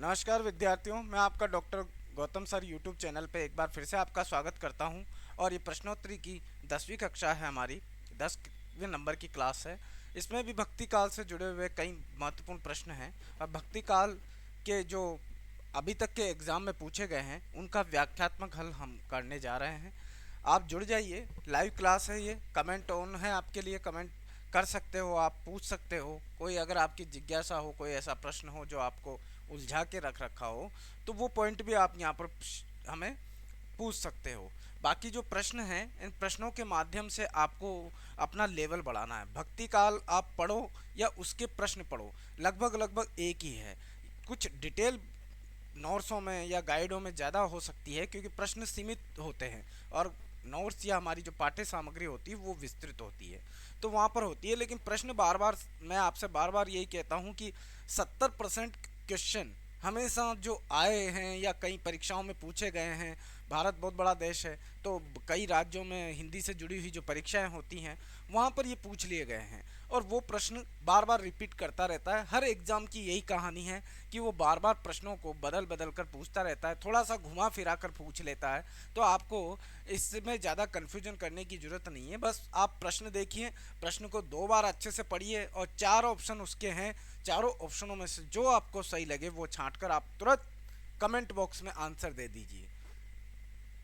नमस्कार विद्यार्थियों, मैं आपका doctor Gautam sir YouTube channel पे एक बार फिर से आपका स्वागत करता हूं। और ये प्रश्नोत्तरी की 10वीं कक्षा है हमारी, 10वें नंबर की क्लास है। इसमें भी भक्ति काल से जुड़े हुए कई महत्वपूर्ण प्रश्न हैं। और भक्ति काल के जो अभी तक के एग्ज़ाम में पूछे गए हैं उनका व्याख्यात्मक हल हम करने जा रहे हैं। आप जुड़ जाइए, लाइव क्लास है, ये कमेंट ऑन है आपके लिए। कमेंट कर सकते हो, आप पूछ सकते हो। कोई अगर आपकी जिज्ञासा हो, कोई ऐसा प्रश्न हो जो आपको उलझा के रख रखा हो, तो वो पॉइंट भी आप यहाँ पर हमें पूछ सकते हो। बाकी जो प्रश्न हैं, इन प्रश्नों के माध्यम से आपको अपना लेवल बढ़ाना है। भक्ति काल आप पढ़ो या उसके प्रश्न पढ़ो, लगभग लगभग एक ही है। कुछ डिटेल नोट्सों में या गाइडों में ज़्यादा हो सकती है क्योंकि प्रश्न सीमित होते हैं और नोट्स या हमारी जो पाठ्य सामग्री होती है वो विस्तृत होती है, तो वहाँ पर होती है। लेकिन प्रश्न बार बार, मैं आपसे बार बार यही कहता हूँ कि 70% क्वेश्चन हमेशा जो आए हैं या कई परीक्षाओं में पूछे गए हैं। भारत बहुत बड़ा देश है, तो कई राज्यों में हिंदी से जुड़ी हुई जो परीक्षाएं होती हैं वहाँ पर ये पूछ लिए गए हैं। और वो प्रश्न बार बार रिपीट करता रहता है। हर एग्ज़ाम की यही कहानी है कि वो बार बार प्रश्नों को बदल बदल कर पूछता रहता है, थोड़ा सा घुमा फिरा कर पूछ लेता है। तो आपको इसमें ज़्यादा कन्फ्यूजन करने की ज़रूरत नहीं है। बस आप प्रश्न देखिए, प्रश्न को 2 बार अच्छे से पढ़िए और 4 ऑप्शन उसके हैं। चारों ऑप्शनों में से जो आपको सही लगे वो छांट कर आप तुरंत कमेंट बॉक्स में आंसर दे दीजिए।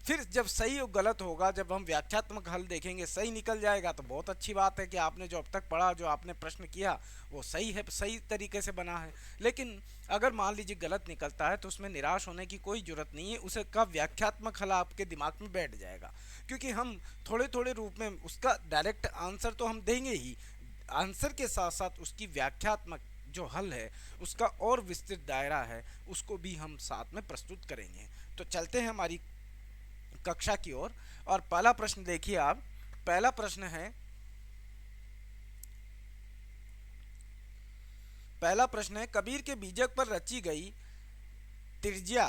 फिर जब सही और गलत होगा, जब हम व्याख्यात्मक हल देखेंगे, सही निकल जाएगा तो बहुत अच्छी बात है कि आपने जो अब तक पढ़ा, जो आपने प्रश्न किया वो सही है, सही तरीके से बना है। लेकिन अगर मान लीजिए गलत निकलता है तो उसमें निराश होने की कोई ज़रूरत नहीं है। उसे का व्याख्यात्मक हल आपके दिमाग में बैठ जाएगा, क्योंकि हम थोड़े थोड़े रूप में उसका डायरेक्ट आंसर तो हम देंगे ही, आंसर के साथ साथ उसकी व्याख्यात्मक जो हल है उसका और विस्तृत दायरा है उसको भी हम साथ में प्रस्तुत करेंगे। तो चलते हैं हमारी कक्षा की ओर। और पहला प्रश्न देखिए आप। पहला प्रश्न है, कबीर के बीजक पर रची गई तिरजिया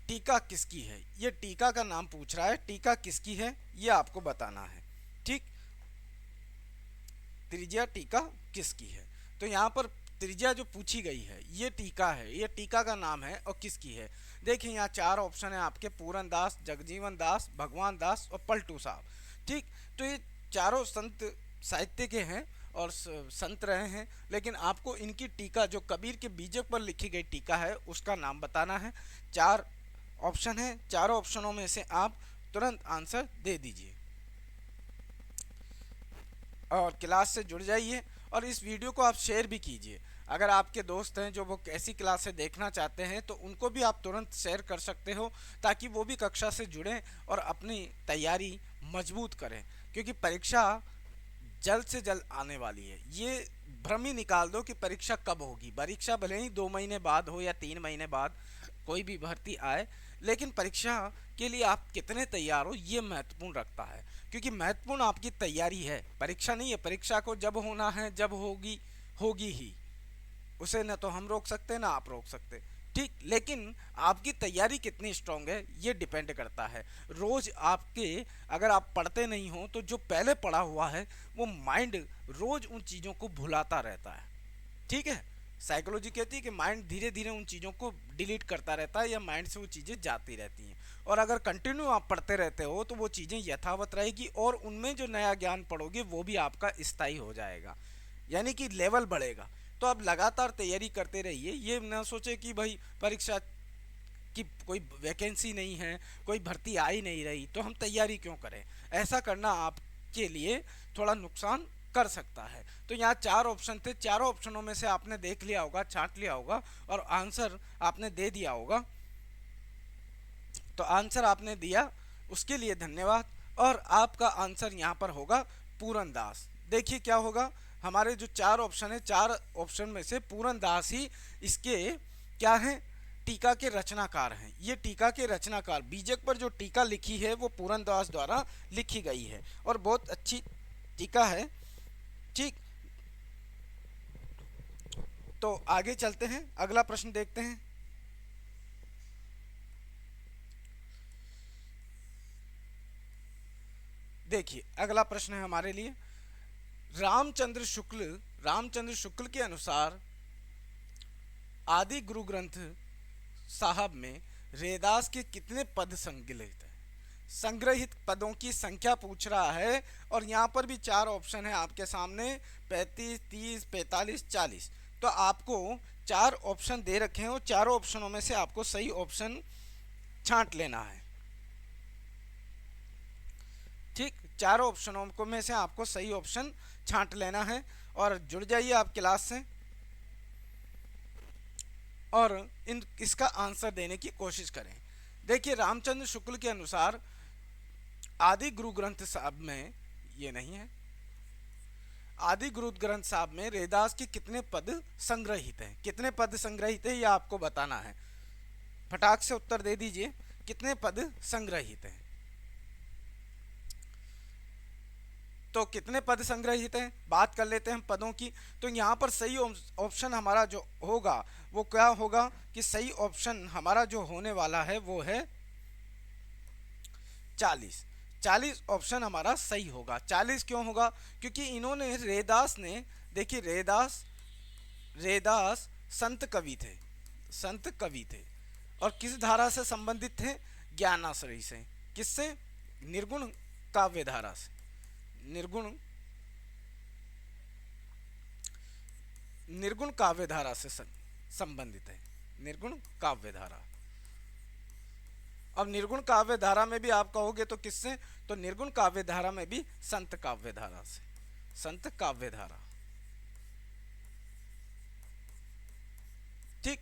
टीका किसकी है। ये टीका का नाम पूछ रहा है, टीका किसकी है ये आपको बताना है। ठीक, त्रिज्या टीका किसकी है। तो यहाँ पर त्रिज्या जो पूछी गई है ये टीका है, ये टीका का नाम है और किसकी है। देखिए यहाँ 4 ऑप्शन है आपके, पूरन दास, जगजीवन दास, भगवान दास और पलटू साहब। ठीक, तो ये चारों संत साहित्य के हैं और संत रहे हैं। लेकिन आपको इनकी टीका, जो कबीर के बीजक पर लिखी गई टीका है, उसका नाम बताना है। 4 ऑप्शन है, चारों ऑप्शनों में से आप तुरंत आंसर दे दीजिए और क्लास से जुड़ जाइए। और इस वीडियो को आप शेयर भी कीजिए। अगर आपके दोस्त हैं जो वो ऐसी क्लासें देखना चाहते हैं तो उनको भी आप तुरंत शेयर कर सकते हो, ताकि वो भी कक्षा से जुड़ें और अपनी तैयारी मजबूत करें। क्योंकि परीक्षा जल्द से जल्द आने वाली है। ये भ्रम ही निकाल दो कि परीक्षा कब होगी। परीक्षा भले ही 2 महीने बाद हो या 3 महीने बाद कोई भी भर्ती आए, लेकिन परीक्षा के लिए आप कितने तैयार हो ये महत्वपूर्ण रखता है। क्योंकि महत्वपूर्ण आपकी तैयारी है, परीक्षा नहीं है। परीक्षा को जब होना है, जब होगी होगी ही, उसे न तो हम रोक सकते ना आप रोक सकते। ठीक, लेकिन आपकी तैयारी कितनी स्ट्रांग है ये डिपेंड करता है। रोज आपके, अगर आप पढ़ते नहीं हो तो जो पहले पढ़ा हुआ है वो माइंड रोज उन चीज़ों को भुलाता रहता है। ठीक है, साइकोलॉजी कहती है कि माइंड धीरे धीरे उन चीज़ों को डिलीट करता रहता है या माइंड से वो चीज़ें जाती रहती हैं। और अगर कंटिन्यू आप पढ़ते रहते हो तो वो चीज़ें यथावत रहेगी और उनमें जो नया ज्ञान पढ़ोगे वो भी आपका स्थायी हो जाएगा, यानी कि लेवल बढ़ेगा। तो आप लगातार तैयारी करते रहिए। ये ना सोचे कि भाई परीक्षा की कोई वैकेंसी नहीं है, कोई भर्ती आ ही नहीं रही तो हम तैयारी क्यों करें। ऐसा करना आपके लिए थोड़ा नुकसान कर सकता है। तो यहाँ 4 ऑप्शन थे, चारों ऑप्शनों में से आपने देख लिया होगा, छांट लिया होगा और आंसर आपने दे दिया होगा। तो आंसर आपने दिया, उसके लिए धन्यवाद। और आपका आंसर यहाँ पर होगा पूरन दास। देखिए क्या होगा, हमारे जो 4 ऑप्शन है, 4 ऑप्शन में से पूरन दास ही इसके क्या हैं, टीका के रचनाकार हैं। ये टीका के रचनाकार, बीजक पर जो टीका लिखी है वो पूरन दास द्वारा लिखी गई है और बहुत अच्छी टीका है। ठीक, तो आगे चलते हैं, अगला प्रश्न देखते हैं। देखिए अगला प्रश्न है हमारे लिए, रामचंद्र शुक्ल, रामचंद्र शुक्ल के अनुसार आदि गुरु ग्रंथ साहब में रैदास के कितने पद संकलित हैं? संग्रहित पदों की संख्या पूछ रहा है और यहाँ पर भी चार ऑप्शन है आपके सामने, 35, 30, 45, 40। तो आपको चार ऑप्शन दे रखे हैं और चारों ऑप्शनों में से आपको सही ऑप्शन छांट लेना है। ठीक, चारों ऑप्शनों को में से आपको सही ऑप्शन छांट लेना है और जुड़ जाइए आप क्लास से और इसका आंसर देने की कोशिश करें। देखिए, रामचंद्र शुक्ल के अनुसार आदि गुरु ग्रंथ साहब में, ये नहीं है, आदि गुरु ग्रंथ साहब में रैदास के कितने पद संग्रहित हैं? कितने पद संग्रहित है ये आपको बताना है। फटाक से उत्तर दे दीजिए, कितने पद संग्रहित हैं? तो कितने पद संग्रहित हैं, बात कर लेते हैं हम पदों की। तो यहाँ पर सही ऑप्शन हमारा जो होगा वो क्या होगा कि सही ऑप्शन हमारा जो होने वाला है वो है 40। 40 ऑप्शन हमारा सही होगा। 40 क्यों होगा? क्योंकि इन्होंने रैदास ने, देखिए रैदास संत कवि थे, संत कवि थे और किस धारा से संबंधित थे? ज्ञानाश्रय से। किससे? निर्गुण काव्य धारा से। निर्गुण काव्य धारा से संबंधित है, निर्गुण काव्य धारा। अब निर्गुण काव्य धारा में भी आप कहोगे तो किससे? तो निर्गुण काव्य धारा में भी संत काव्य धारा से, संत काव्य धारा। ठीक,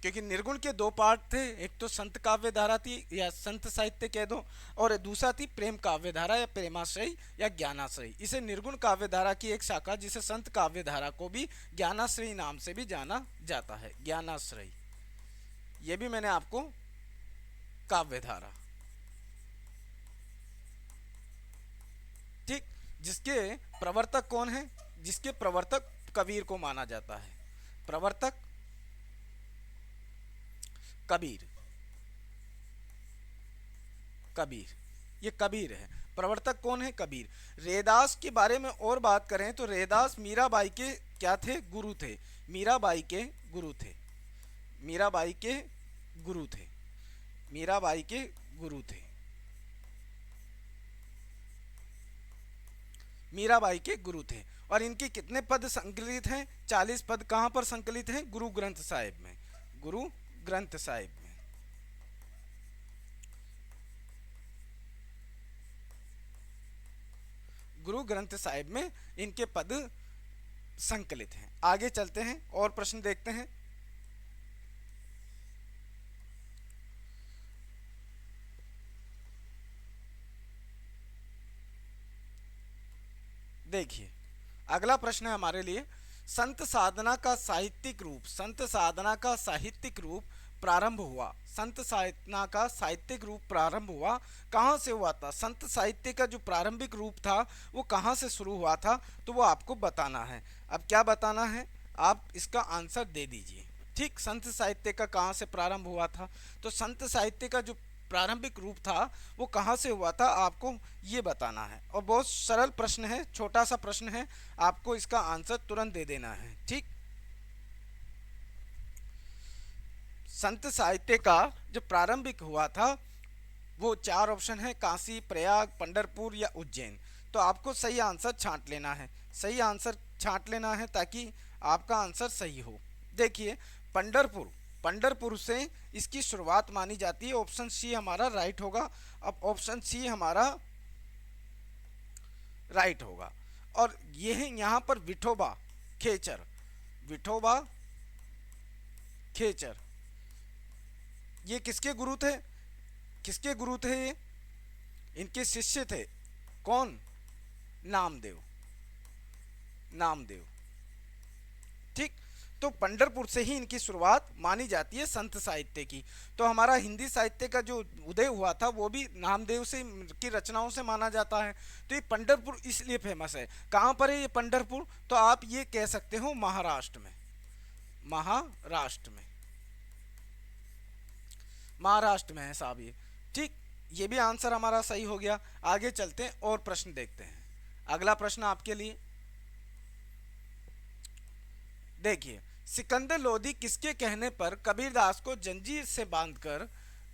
क्योंकि निर्गुण के दो पार्ट थे, एक तो संत काव्य धारा थी या संत साहित्य कह दो, और दूसरा थी प्रेम काव्य धारा या प्रेमाश्रय या ज्ञानाश्रय। इसे निर्गुण काव्य धारा की एक शाखा, जिसे संत काव्य धारा को भी ज्ञानाश्रय नाम से भी जाना जाता है, ज्ञानाश्रय। ये भी मैंने आपको काव्य धारा, ठीक, जिसके प्रवर्तक कौन है? जिसके प्रवर्तक कबीर को माना जाता है, प्रवर्तक कबीर, कबीर, ये कबीर है। प्रवर्तक कौन है? कबीर। रैदास के बारे में और बात करें तो रैदास मीराबाई के क्या थे? गुरु थे। मीराबाई के गुरु थे, मीराबाई के गुरु थे, मीराबाई के गुरु थे, मीराबाई के गुरु थे। और इनके कितने पद संकलित हैं? 40 पद। कहां पर संकलित हैं? गुरु ग्रंथ साहिब में, गुरु ग्रंथ साहिब में। गुरु ग्रंथ साहिब में इनके पद संकलित हैं। आगे चलते हैं और प्रश्न देखते हैं। देखिए, अगला प्रश्न है हमारे लिए, संत साधना का साहित्यिक रूप, संत साधना का साहित्यिक रूप प्रारंभ हुआ, संत साधना का साहित्यिक रूप प्रारंभ हुआ, कहाँ से हुआ था? संत साहित्य का जो प्रारंभिक रूप था वो कहाँ से शुरू हुआ था? तो वो आपको बताना है। अब क्या बताना है? आप इसका आंसर दे दीजिए। ठीक, संत साहित्य का कहाँ से प्रारंभ हुआ था? तो संत साहित्य का जो प्रारंभिक रूप था वो कहाँ से हुआ था, आपको ये बताना है। और बहुत सरल प्रश्न है, छोटा सा प्रश्न है, आपको इसका आंसर तुरंत दे देना है। ठीक, संत साहित्य का जो प्रारंभिक हुआ था वो चार ऑप्शन है, काशी, प्रयाग, पंढरपुर या उज्जैन। तो आपको सही आंसर छांट लेना है, सही आंसर छांट लेना है ताकि आपका आंसर सही हो। देखिए, पंढरपुर, पंढरपुर से इसकी शुरुआत मानी जाती है। ऑप्शन सी हमारा राइट होगा। अब ऑप्शन सी हमारा राइट होगा। और यह यहाँ पर विठोबा खेचर, विठोबा खेचर, ये किसके गुरु थे? किसके गुरु थे ये? इनके शिष्य थे। कौन? नामदेव, नामदेव। ठीक, तो पंढरपुर से ही इनकी शुरुआत मानी जाती है संत साहित्य की। तो हमारा हिंदी साहित्य का जो उदय हुआ था वो भी नामदेव से की रचनाओं से माना जाता है। तो ये पंढरपुर इसलिए फेमस है। कहाँ पर है ये पंढरपुर? तो आप ये कह सकते हो महाराष्ट्र में, महाराष्ट्र में, महाराष्ट्र में है साहब ये। ठीक, ये भी आंसर हमारा सही हो गया। आगे चलते हैं और प्रश्न देखते हैं। अगला प्रश्न आपके लिए, देखिए, सिकंदर लोधी किसके कहने पर कबीरदास को जंजीर से बांधकर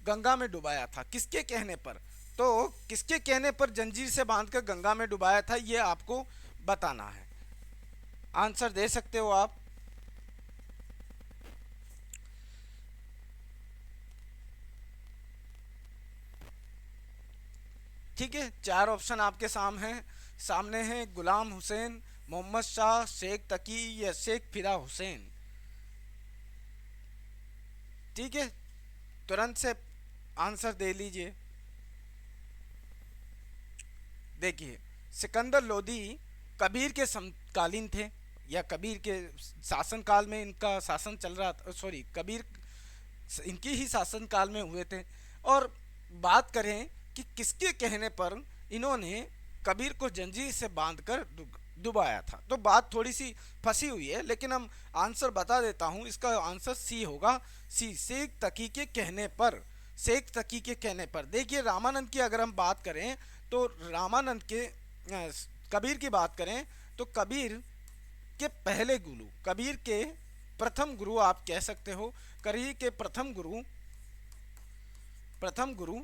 गंगा में डुबाया था? किसके कहने पर? तो किसके कहने पर जंजीर से बांधकर गंगा में डुबाया था, ये आपको बताना है। आंसर दे सकते हो आप। ठीक है, चार ऑप्शन आपके सामने हैं। गुलाम हुसैन, मोहम्मद शाह, शेख तकी या शेख फिदा हुसैन। ठीक है, तुरंत से आंसर दे लीजिए। देखिए, सिकंदर लोधी कबीर के समकालीन थे, या कबीर के शासनकाल में इनका शासन चल रहा था। सॉरी, कबीर इनकी ही शासनकाल में हुए थे। और बात करें कि किसके कहने पर इन्होंने कबीर को जंजीर से बांधकर डुबाया था, तो बात थोड़ी सी फंसी हुई है, लेकिन हम आंसर बता देता हूं। इसका आंसर सी होगा। सी, शेख तकी के कहने पर। शेख तकी के कहने पर। देखिए, रामानंद की अगर हम बात करें तो रामानंद के कबीर की बात करें तो कबीर के पहले गुरु, कबीर के प्रथम गुरु आप कह सकते हो। कबीर के प्रथम गुरु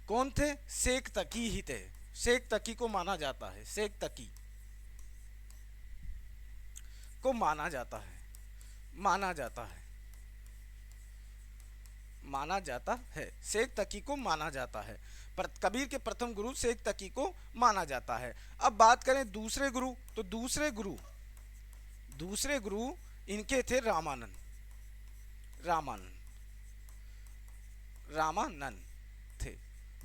कौन थे? शेख तकी ही थे। शेख तकी को माना जाता है, शेख तकी को माना जाता है, माना जाता है, माना जाता है। शेख तकी को माना जाता है। पर कबीर के प्रथम गुरु शेख तकी को माना जाता है। अब बात करें दूसरे गुरु, तो दूसरे गुरु इनके थे रामानंद। रामानंद रामानंद थे,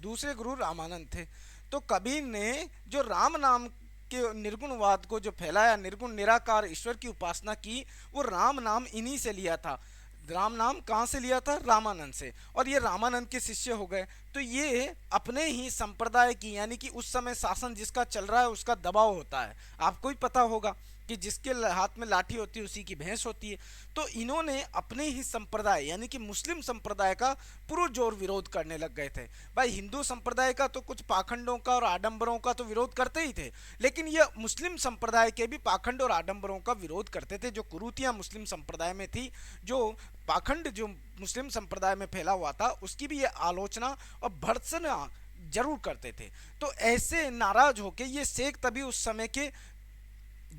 दूसरे गुरु रामानंद थे। तो कबीर ने जो राम नाम के निर्गुणवाद को जो फैलाया, निर्गुण निराकार ईश्वर की उपासना की, वो राम नाम इन्हीं से लिया था। राम नाम कहाँ से लिया था? रामानंद से। और ये रामानंद के शिष्य हो गए। तो ये अपने ही संप्रदाय की, यानी कि उस समय शासन जिसका चल रहा है उसका दबाव होता है। आपको ही पता होगा कि जिसके हाथ में लाठी होती है उसी की भैंस होती है। तो इन्होंने अपने ही संप्रदाय यानी कि मुस्लिम संप्रदाय का पुरजोर विरोध करने लग गए थे। भाई, हिंदू संप्रदाय का तो कुछ पाखंडों का और आडंबरों का तो विरोध करते ही थे, लेकिन ये मुस्लिम संप्रदाय के भी पाखंड और आडंबरों का विरोध करते थे। जो कुरीतियां मुस्लिम संप्रदाय में थी, जो पाखंड जो मुस्लिम संप्रदाय में फैला हुआ था, उसकी भी ये आलोचना और भर्त्सना जरूर करते थे। तो ऐसे नाराज होके ये शेख तभी उस समय के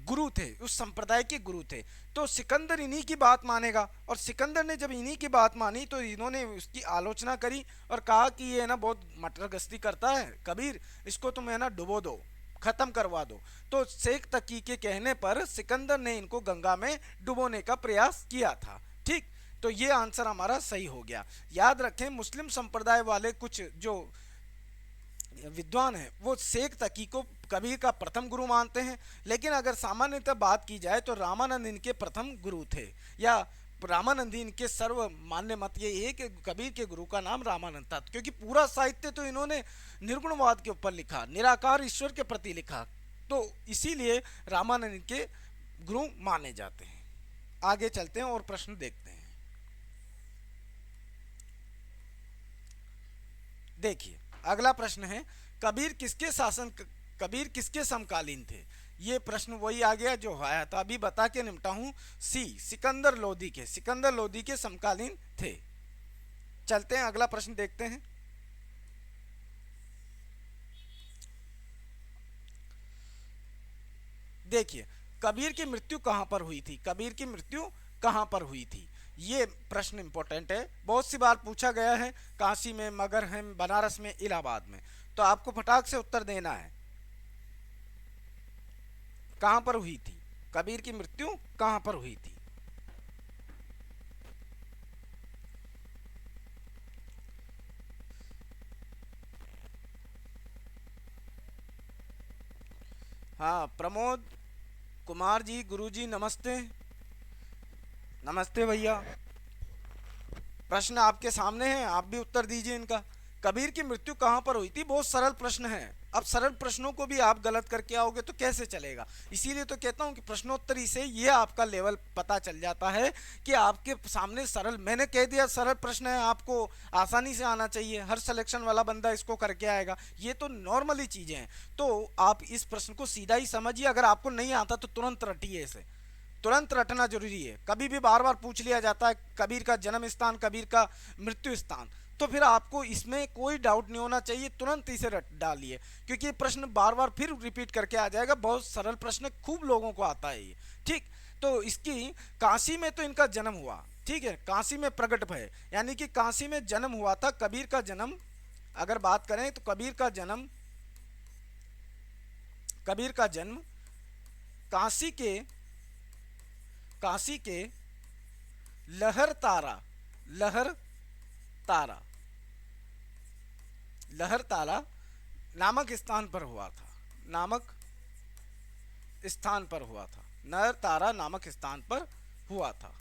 गुरु थे, उस संप्रदाय के गुरु थे। तो सिकंदर इन्हीं की बात मानेगा, और सिकंदर ने जब इन्हीं की बात मानी तो इन्होंने उसकी आलोचना करी और कहा कि ये ना बहुत मटरगस्ती करता है कबीर, इसको तुम है ना डुबो दो, खत्म करवा दो। तो शेख तकी के कहने पर सिकंदर ने इनको गंगा में डुबोने का प्रयास किया था। ठीक, तो ये आंसर हमारा सही हो गया। याद रखें, मुस्लिम संप्रदाय वाले कुछ जो विद्वान है वो शेख तकी को कबीर का प्रथम गुरु मानते हैं, लेकिन अगर सामान्यतः बात की जाए तो रामानंद इनके प्रथम गुरु थे, या रामानंद इनके सर्व मान्य मत ये है कि कबीर के गुरु का नाम रामानंद था, क्योंकि पूरा साहित्य तो इन्होंने निर्गुणवाद के ऊपर लिखा, निराकार ईश्वर के प्रति लिखा, तो इसीलिए रामानंद इनके गुरु माने जाते हैं। आगे चलते हैं और प्रश्न देखते हैं। देखिए, अगला प्रश्न है, कबीर किसके समकालीन थे? ये प्रश्न वही आ गया जो आया था, अभी बता के निपटा हूं। सी, सिकंदर लोधी के समकालीन थे। चलते हैं, अगला प्रश्न देखते हैं। देखिए, कबीर की मृत्यु कहां पर हुई थी? कबीर की मृत्यु कहां पर हुई थी? ये प्रश्न इंपॉर्टेंट है, बहुत सी बार पूछा गया है। काशी में, मगहर में, बनारस में, इलाहाबाद में। तो आपको फटाक से उत्तर देना है, कहां पर हुई थी कबीर की मृत्यु, कहां पर हुई थी? हाँ, प्रमोद कुमार जी, गुरुजी नमस्ते। नमस्ते भैया, प्रश्न आपके सामने है, आप भी उत्तर दीजिए इनका। कबीर की मृत्यु कहाँ पर हुई थी? बहुत सरल प्रश्न है। अब सरल प्रश्नों को भी आप गलत करके आओगे तो कैसे चलेगा? इसीलिए तो कहता हूँ कि प्रश्नोत्तरी से ये आपका लेवल पता चल जाता है कि आपके सामने सरल, मैंने कह दिया सरल प्रश्न है, आपको आसानी से आना चाहिए, हर सिलेक्शन वाला बंदा इसको करके आएगा, ये तो नॉर्मली चीज़ें हैं। तो आप इस प्रश्न को सीधा ही समझिए, अगर आपको नहीं आता तो तुरंत रटिए इसे, तुरंत रटना जरूरी है। कभी भी बार बार पूछ लिया जाता है कबीर का जन्म स्थान, कबीर का मृत्यु स्थान, तो फिर आपको इसमें कोई डाउट नहीं होना चाहिए, तुरंत इसे रट डालिए, क्योंकि ये प्रश्न बार बार फिर रिपीट करके आ जाएगा। बहुत सरल प्रश्न, खूब लोगों को आता है ये। ठीक, तो इसकी काशी में तो इनका जन्म हुआ, ठीक है, काशी में प्रकट भय, यानी कि काशी में जन्म हुआ था। कबीर का जन्म अगर बात करें तो कबीर का जन्म काशी के लहर तारा लहर तारा नामक स्थान पर हुआ था। लहर तारा नामक स्थान पर हुआ था।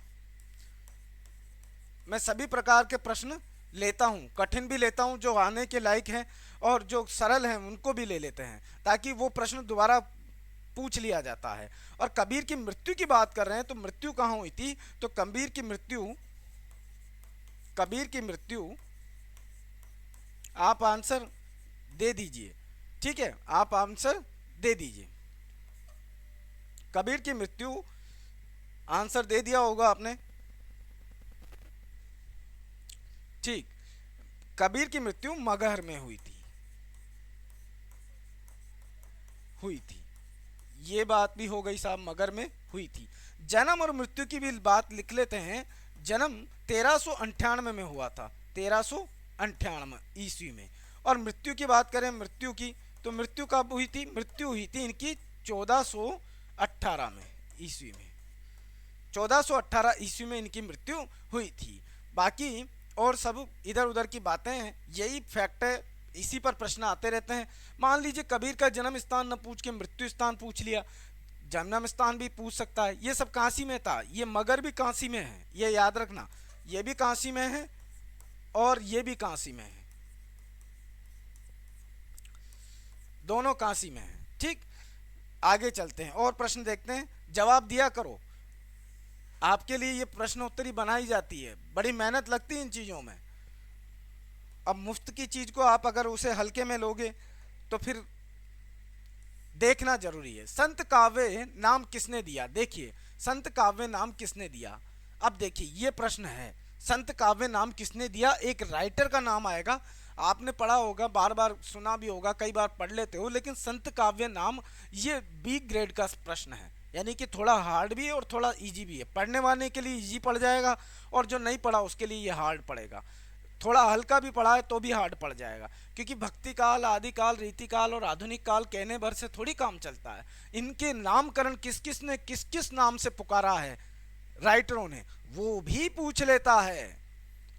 मैं सभी प्रकार के प्रश्न लेता हूं, कठिन भी लेता हूं, जो आने के लायक हैं, और जो सरल हैं उनको भी ले लेते हैं, ताकि वो प्रश्न दोबारा पूछ लिया जाता है। और कबीर की मृत्यु की बात कर रहे हैं, तो मृत्यु कहाँ हुई थी? तो कबीर की मृत्यु आप आंसर दे दीजिए, ठीक है, आप आंसर दे दीजिए। कबीर की मृत्यु आंसर दे दिया होगा आपने, ठीक। कबीर की मृत्यु मगहर में हुई थी, ये बात भी हो गई साहब, मगर में हुई थी। जन्म और मृत्यु की भी बात लिख लेते हैं। जन्म 1398 में हुआ था, 1398 ईस्वी में। और मृत्यु की बात करें मृत्यु की, तो मृत्यु कब हुई थी? मृत्यु हुई थी इनकी 1418 में ईस्वी में, 1418 ईस्वी में इनकी मृत्यु हुई थी। बाकी और सब इधर उधर की बातें हैं, यही फैक्ट है, इसी पर प्रश्न आते रहते हैं। मान लीजिए कबीर का जन्म स्थान न पूछ के मृत्यु स्थान पूछ लिया, जन्म स्थान भी पूछ सकता है। ये सब काशी में था, ये मगर भी काशी में है, ये याद रखना, ये भी काशी में है और ये भी काशी में है, दोनों काशी में है। ठीक, आगे चलते हैं और प्रश्न देखते हैं, जवाब दिया करो। आपके लिए ये प्रश्नोत्तरी बनाई जाती है, बड़ी मेहनत लगती है इन चीज़ों में। अब मुफ्त की चीज़ को आप अगर उसे हल्के में लोगे तो फिर देखना जरूरी है। संत काव्य नाम किसने दिया? देखिए, संत काव्य नाम किसने दिया? अब देखिए ये प्रश्न है, संत काव्य नाम किसने दिया? एक राइटर का नाम आएगा, आपने पढ़ा होगा, बार बार सुना भी होगा, कई बार पढ़ लेते हो, लेकिन संत काव्य नाम ये बी ग्रेड का प्रश्न है, यानी कि थोड़ा हार्ड भी है और थोड़ा इजी भी है। पढ़ने वाले के लिए इजी पड़ जाएगा और जो नहीं पढ़ा उसके लिए ये हार्ड पड़ेगा। थोड़ा हल्का भी पढ़ा है तो भी हार्ड पड़ जाएगा, क्योंकि भक्ति काल, आदि काल, रीति काल और आधुनिक काल कहने भर से थोड़ी काम चलता है। इनके नामकरण किस किस ने किस किस नाम से पुकारा है राइटरों ने, वो भी पूछ लेता है,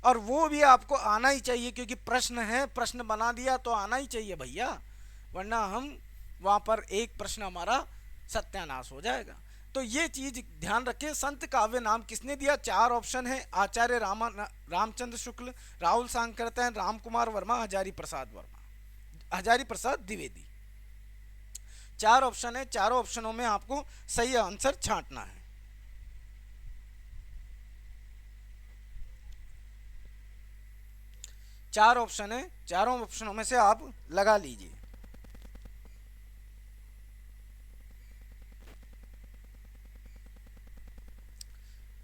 और वो भी आपको आना ही चाहिए, क्योंकि प्रश्न है, प्रश्न बना दिया तो आना ही चाहिए भैया, वरना हम वहां पर एक प्रश्न हमारा सत्यानाश हो जाएगा। तो ये चीज ध्यान रखें, संत काव्य नाम किसने दिया? 4 ऑप्शन है, आचार्य रामचंद्र शुक्ल, राहुल सांकृत्यायन, राम कुमार वर्मा, हजारी प्रसाद द्विवेदी। 4 ऑप्शन है, चारों ऑप्शनों में आपको सही आंसर छांटना है। चार ऑप्शन है, चारों ऑप्शनों में से आप लगा लीजिए।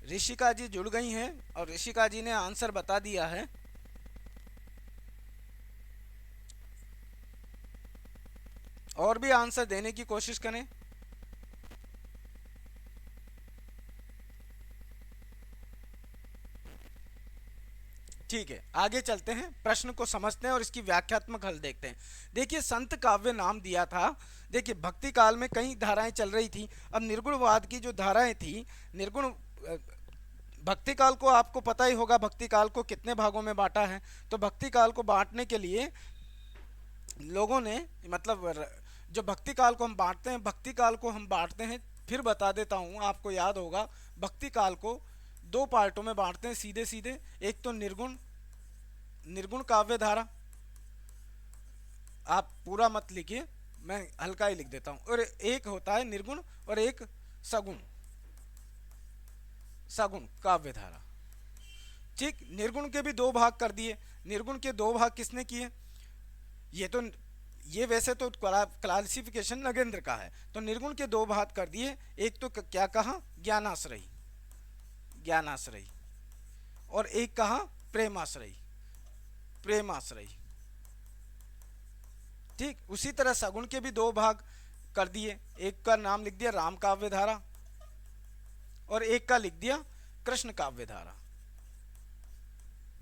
ऋषिका जी जुड़ गई हैं और ऋषिका जी ने आंसर बता दिया है। और भी आंसर देने की कोशिश करें। ठीक है, आगे चलते हैं, प्रश्न को समझते हैं और इसकी व्याख्यात्मक हल देखते हैं। देखिए, संत काव्य नाम दिया था। देखिए, भक्ति काल में कई धाराएं चल रही थी। अब निर्गुणवाद की जो धाराएं थी, निर्गुण भक्ति काल को आपको पता ही होगा, भक्ति काल को कितने भागों में बांटा है। तो भक्ति काल को बांटने के लिए लोगों ने, मतलब जो भक्ति काल को हम बांटते हैं, भक्ति काल को हम बांटते हैं, फिर बता देता हूँ, आपको याद होगा, भक्ति काल को 2 पार्टों में बांटते हैं सीधे सीधे। एक तो निर्गुण काव्य धारा, आप पूरा मत लिखिए, मैं हल्का ही लिख देता हूँ। और एक होता है निर्गुण और एक सगुण काव्य धारा। ठीक, निर्गुण के भी 2 भाग कर दिए। निर्गुण के 2 भाग किसने किए? ये वैसे तो क्लासिफिकेशन नगेंद्र का है, तो निर्गुण के दो भाग कर दिए। एक तो क्या कहा, ज्ञानाश्रयी, ज्ञानाश्रयी, और एक कहा प्रेमाश्रयी, प्रेमाश्रयी। ठीक, उसी तरह सगुण के भी दो भाग कर दिए। एक का नाम लिख दिया राम काव्य धारा और एक का लिख दिया कृष्ण काव्य धारा।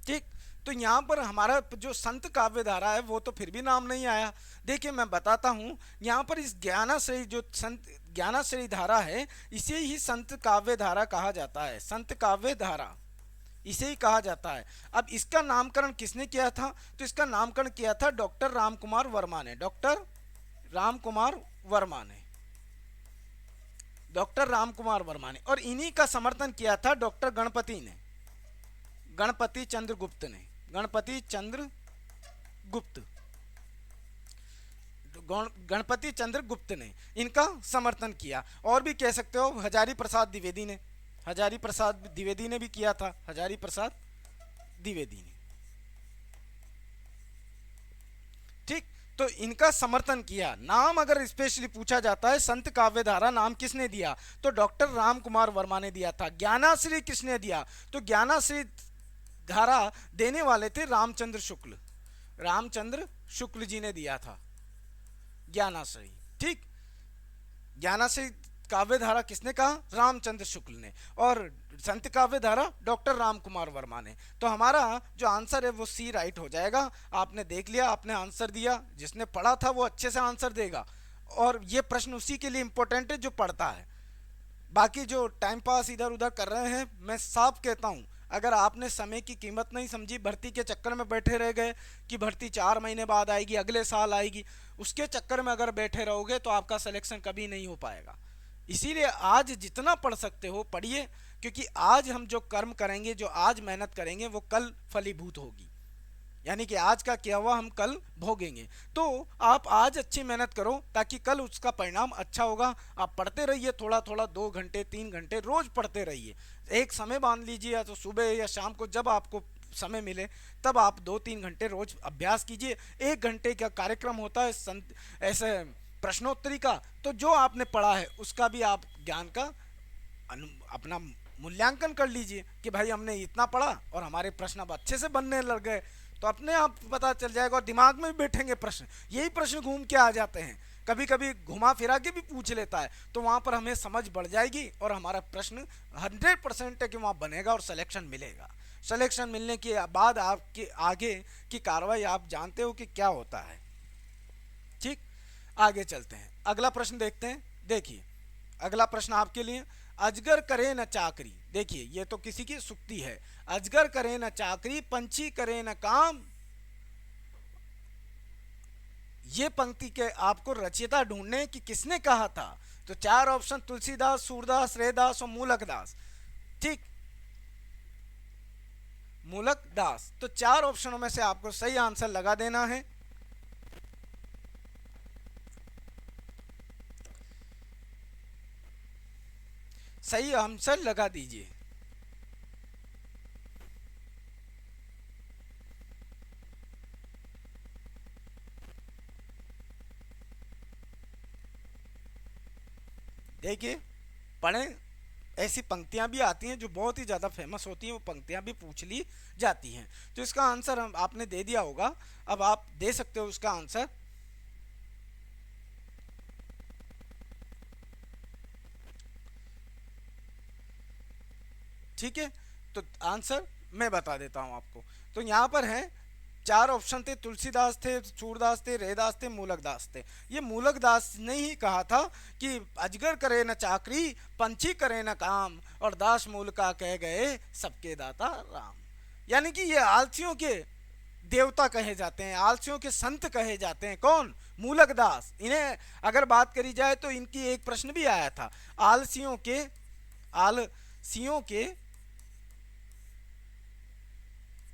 ठीक, तो यहां पर हमारा जो संत काव्य धारा है वो तो फिर भी नाम नहीं आया। देखिए मैं बताता हूं, यहां पर इस ज्ञानाश्रयी जो संत ज्ञानाश्रयी धारा है इसे ही संत काव्य धारा कहा जाता है, संत काव्य धारा इसे ही कहा जाता है। अब इसका नामकरण किसने किया था, तो इसका नामकरण किया था डॉक्टर रामकुमार वर्मा ने, डॉक्टर रामकुमार वर्मा ने, डॉक्टर रामकुमार वर्मा ने। और इन्हीं का समर्थन किया था डॉक्टर गणपति ने, गणपति चंद्र गुप्त ने, गणपति चंद्र गुप्त, गणपति चंद्र गुप्त ने इनका समर्थन किया। और भी कह सकते हो हजारी प्रसाद द्विवेदी ने, हजारी प्रसाद द्विवेदी ने भी किया था, हजारी प्रसाद द्विवेदी ने। ठीक, तो इनका समर्थन किया। नाम अगर स्पेशली पूछा जाता है संत काव्य धारा नाम किसने दिया, तो डॉक्टर रामकुमार वर्मा ने दिया था। ज्ञानाश्री किसने दिया, तो ज्ञानाश्री धारा देने वाले थे रामचंद्र शुक्ल, रामचंद्र शुक्ल जी ने दिया था ज्ञानाश्री। ठीक, ज्ञानाश्री काव्य धारा किसने कहा, रामचंद्र शुक्ल ने, और संत काव्य धारा डॉक्टर रामकुमार वर्मा ने। तो हमारा जो आंसर है वो सी राइट हो जाएगा। आपने देख लिया, आपने आंसर दिया, जिसने पढ़ा था वो अच्छे से आंसर देगा। और ये प्रश्न उसी के लिए इंपॉर्टेंट है जो पढ़ता है। बाकी जो टाइम पास इधर उधर कर रहे हैं, मैं साफ कहता हूँ अगर आपने समय की कीमत नहीं समझी, भर्ती के चक्कर में बैठे रह गए कि भर्ती 4 महीने बाद आएगी, अगले साल आएगी, उसके चक्कर में अगर बैठे रहोगे तो आपका सिलेक्शन कभी नहीं हो पाएगा। इसीलिए आज जितना पढ़ सकते हो पढ़िए, क्योंकि आज हम जो कर्म करेंगे, जो आज मेहनत करेंगे वो कल फलीभूत होगी, यानी कि आज का किया हुआ हम कल भोगेंगे। तो आप आज अच्छी मेहनत करो ताकि कल उसका परिणाम अच्छा होगा। आप पढ़ते रहिए, थोड़ा थोड़ा 2 घंटे 3 घंटे रोज पढ़ते रहिए। एक समय बांध लीजिए, या तो सुबह या शाम को जब आपको समय मिले तब आप 2-3 घंटे रोज अभ्यास कीजिए। 1 घंटे का कार्यक्रम होता है ऐसे प्रश्नोत्तरी का, तो जो आपने पढ़ा है उसका भी आप ज्ञान का अपना मूल्यांकन कर लीजिए कि भाई हमने इतना पढ़ा और हमारे प्रश्न अब अच्छे से बनने लग गए, तो अपने आप पता चल जाएगा और दिमाग में भी बैठेंगे प्रश्न। यही प्रश्न घूम के आ जाते हैं, कभी कभी घुमा फिरा के भी पूछ लेता है, तो वहाँ पर हमें समझ बढ़ जाएगी और हमारा प्रश्न 100% है कि वहाँ बनेगा और सिलेक्शन मिलेगा। सिलेक्शन मिलने के बाद आपके आगे की कार्रवाई आप जानते हो कि क्या होता है। ठीक, आगे चलते हैं, अगला प्रश्न देखते हैं। देखिए अगला प्रश्न आपके लिए, अजगर करे न चाकरी। देखिए ये तो किसी की सुक्ति है, अजगर करे न चाकरी, पंछी करे न काम। ये पंक्ति के आपको रचयिता ढूंढने कि किसने कहा था, तो 4 ऑप्शन तुलसीदास, सूरदास, रैदास और मूलकदास। ठीक, मूलकदास। तो 4 ऑप्शनों में से आपको सही आंसर लगा देना है। सही आंसर लगा दीजिए। देखिए पढ़ें, ऐसी पंक्तियां भी आती हैं जो बहुत ही ज़्यादा फेमस होती हैं, वो पंक्तियां भी पूछ ली जाती हैं। तो इसका आंसर आपने दे दिया होगा, अब आप दे सकते हो उसका आंसर। ठीक है, तो आंसर मैं बता देता हूं आपको। तो यहाँ पर है 4 ऑप्शन थे, तुलसीदास थे, सूरदास थे, रैदास थे, मूलकदास थे। ये मूलकदास ने ही कहा था कि अजगर करे न चाकरी, पंछी करे न काम, और दास मूल का कह गए सबके दाता राम। यानी कि ये आलसियों के देवता कहे जाते हैं, आलसियों के संत कहे जाते हैं। कौन? मूलकदास। इन्हें अगर बात करी जाए तो इनकी एक प्रश्न भी आया था, आलसियों के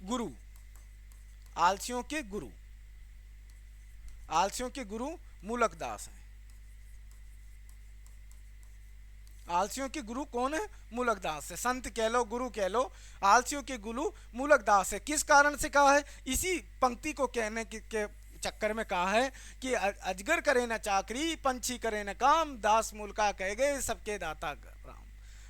गुरु, आलसियों के गुरु, आलसियों के गुरु मूलकदास हैं। आलसियों के गुरु कौन है? मूलकदास है। संत कह लो, गुरु कह लो, आलसियों के गुरु मूलकदास है। किस कारण से कहा है? इसी पंक्ति को कहने के चक्कर में कहा है कि अजगर करे न चाकरी, पंछी करे न काम, दास मूल का कह गए सबके दाता राम।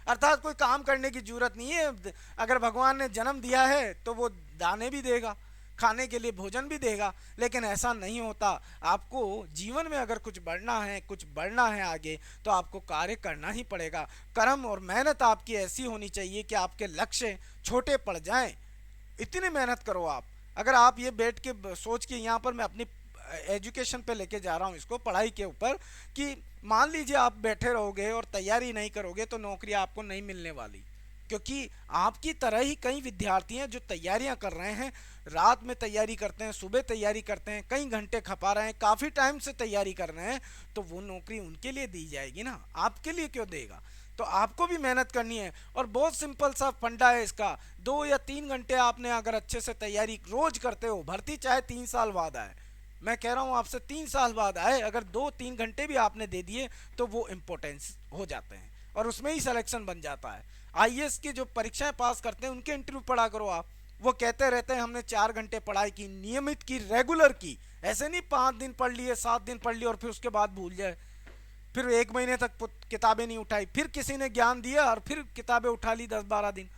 अर्थात कोई काम करने की जरूरत नहीं है। अगर भगवान ने जन्म दिया है तो वो दाने भी देगा, खाने के लिए भोजन भी देगा, लेकिन ऐसा नहीं होता। आपको जीवन में अगर कुछ बढ़ना है, कुछ बढ़ना है आगे, तो आपको कार्य करना ही पड़ेगा। कर्म और मेहनत आपकी ऐसी होनी चाहिए कि आपके लक्ष्य छोटे पड़ जाएं। इतनी मेहनत करो आप। अगर आप ये बैठ के सोच के, यहाँ पर मैं अपनी एजुकेशन पे लेके जा रहा हूँ इसको, पढ़ाई के ऊपर, कि मान लीजिए आप बैठे रहोगे और तैयारी नहीं करोगे तो नौकरी आपको नहीं मिलने वाली। क्योंकि आपकी तरह ही कई विद्यार्थी हैं जो तैयारियां कर रहे हैं, रात में तैयारी करते हैं, सुबह तैयारी करते हैं, कई घंटे खपा रहे हैं, काफ़ी टाइम से तैयारी कर रहे हैं, तो वो नौकरी उनके लिए दी जाएगी ना, आपके लिए क्यों देगा। तो आपको भी मेहनत करनी है। और बहुत सिंपल सा फंडा है इसका, 2 या 3 घंटे आपने अगर अच्छे से तैयारी रोज करते हो, भर्ती चाहे 3 साल बाद आए, मैं कह रहा हूँ आपसे 3 साल बाद आए, अगर 2-3 घंटे भी आपने दे दिए तो वो इम्पोर्टेंस हो जाते हैं और उसमें ही सिलेक्शन बन जाता है। आईएएस की जो परीक्षाएं पास करते हैं उनके इंटरव्यू पढ़ा करो आप। वो कहते रहते हैं हमने 4 घंटे पढ़ाई की, नियमित की, रेगुलर की। ऐसे नहीं 5 दिन पढ़ लिए, 7 दिन पढ़ लिए और फिर उसके बाद भूल जाए, फिर 1 महीने तक किताबें नहीं उठाई, फिर किसी ने ज्ञान दिया और फिर किताबें उठा ली 10-12 दिन।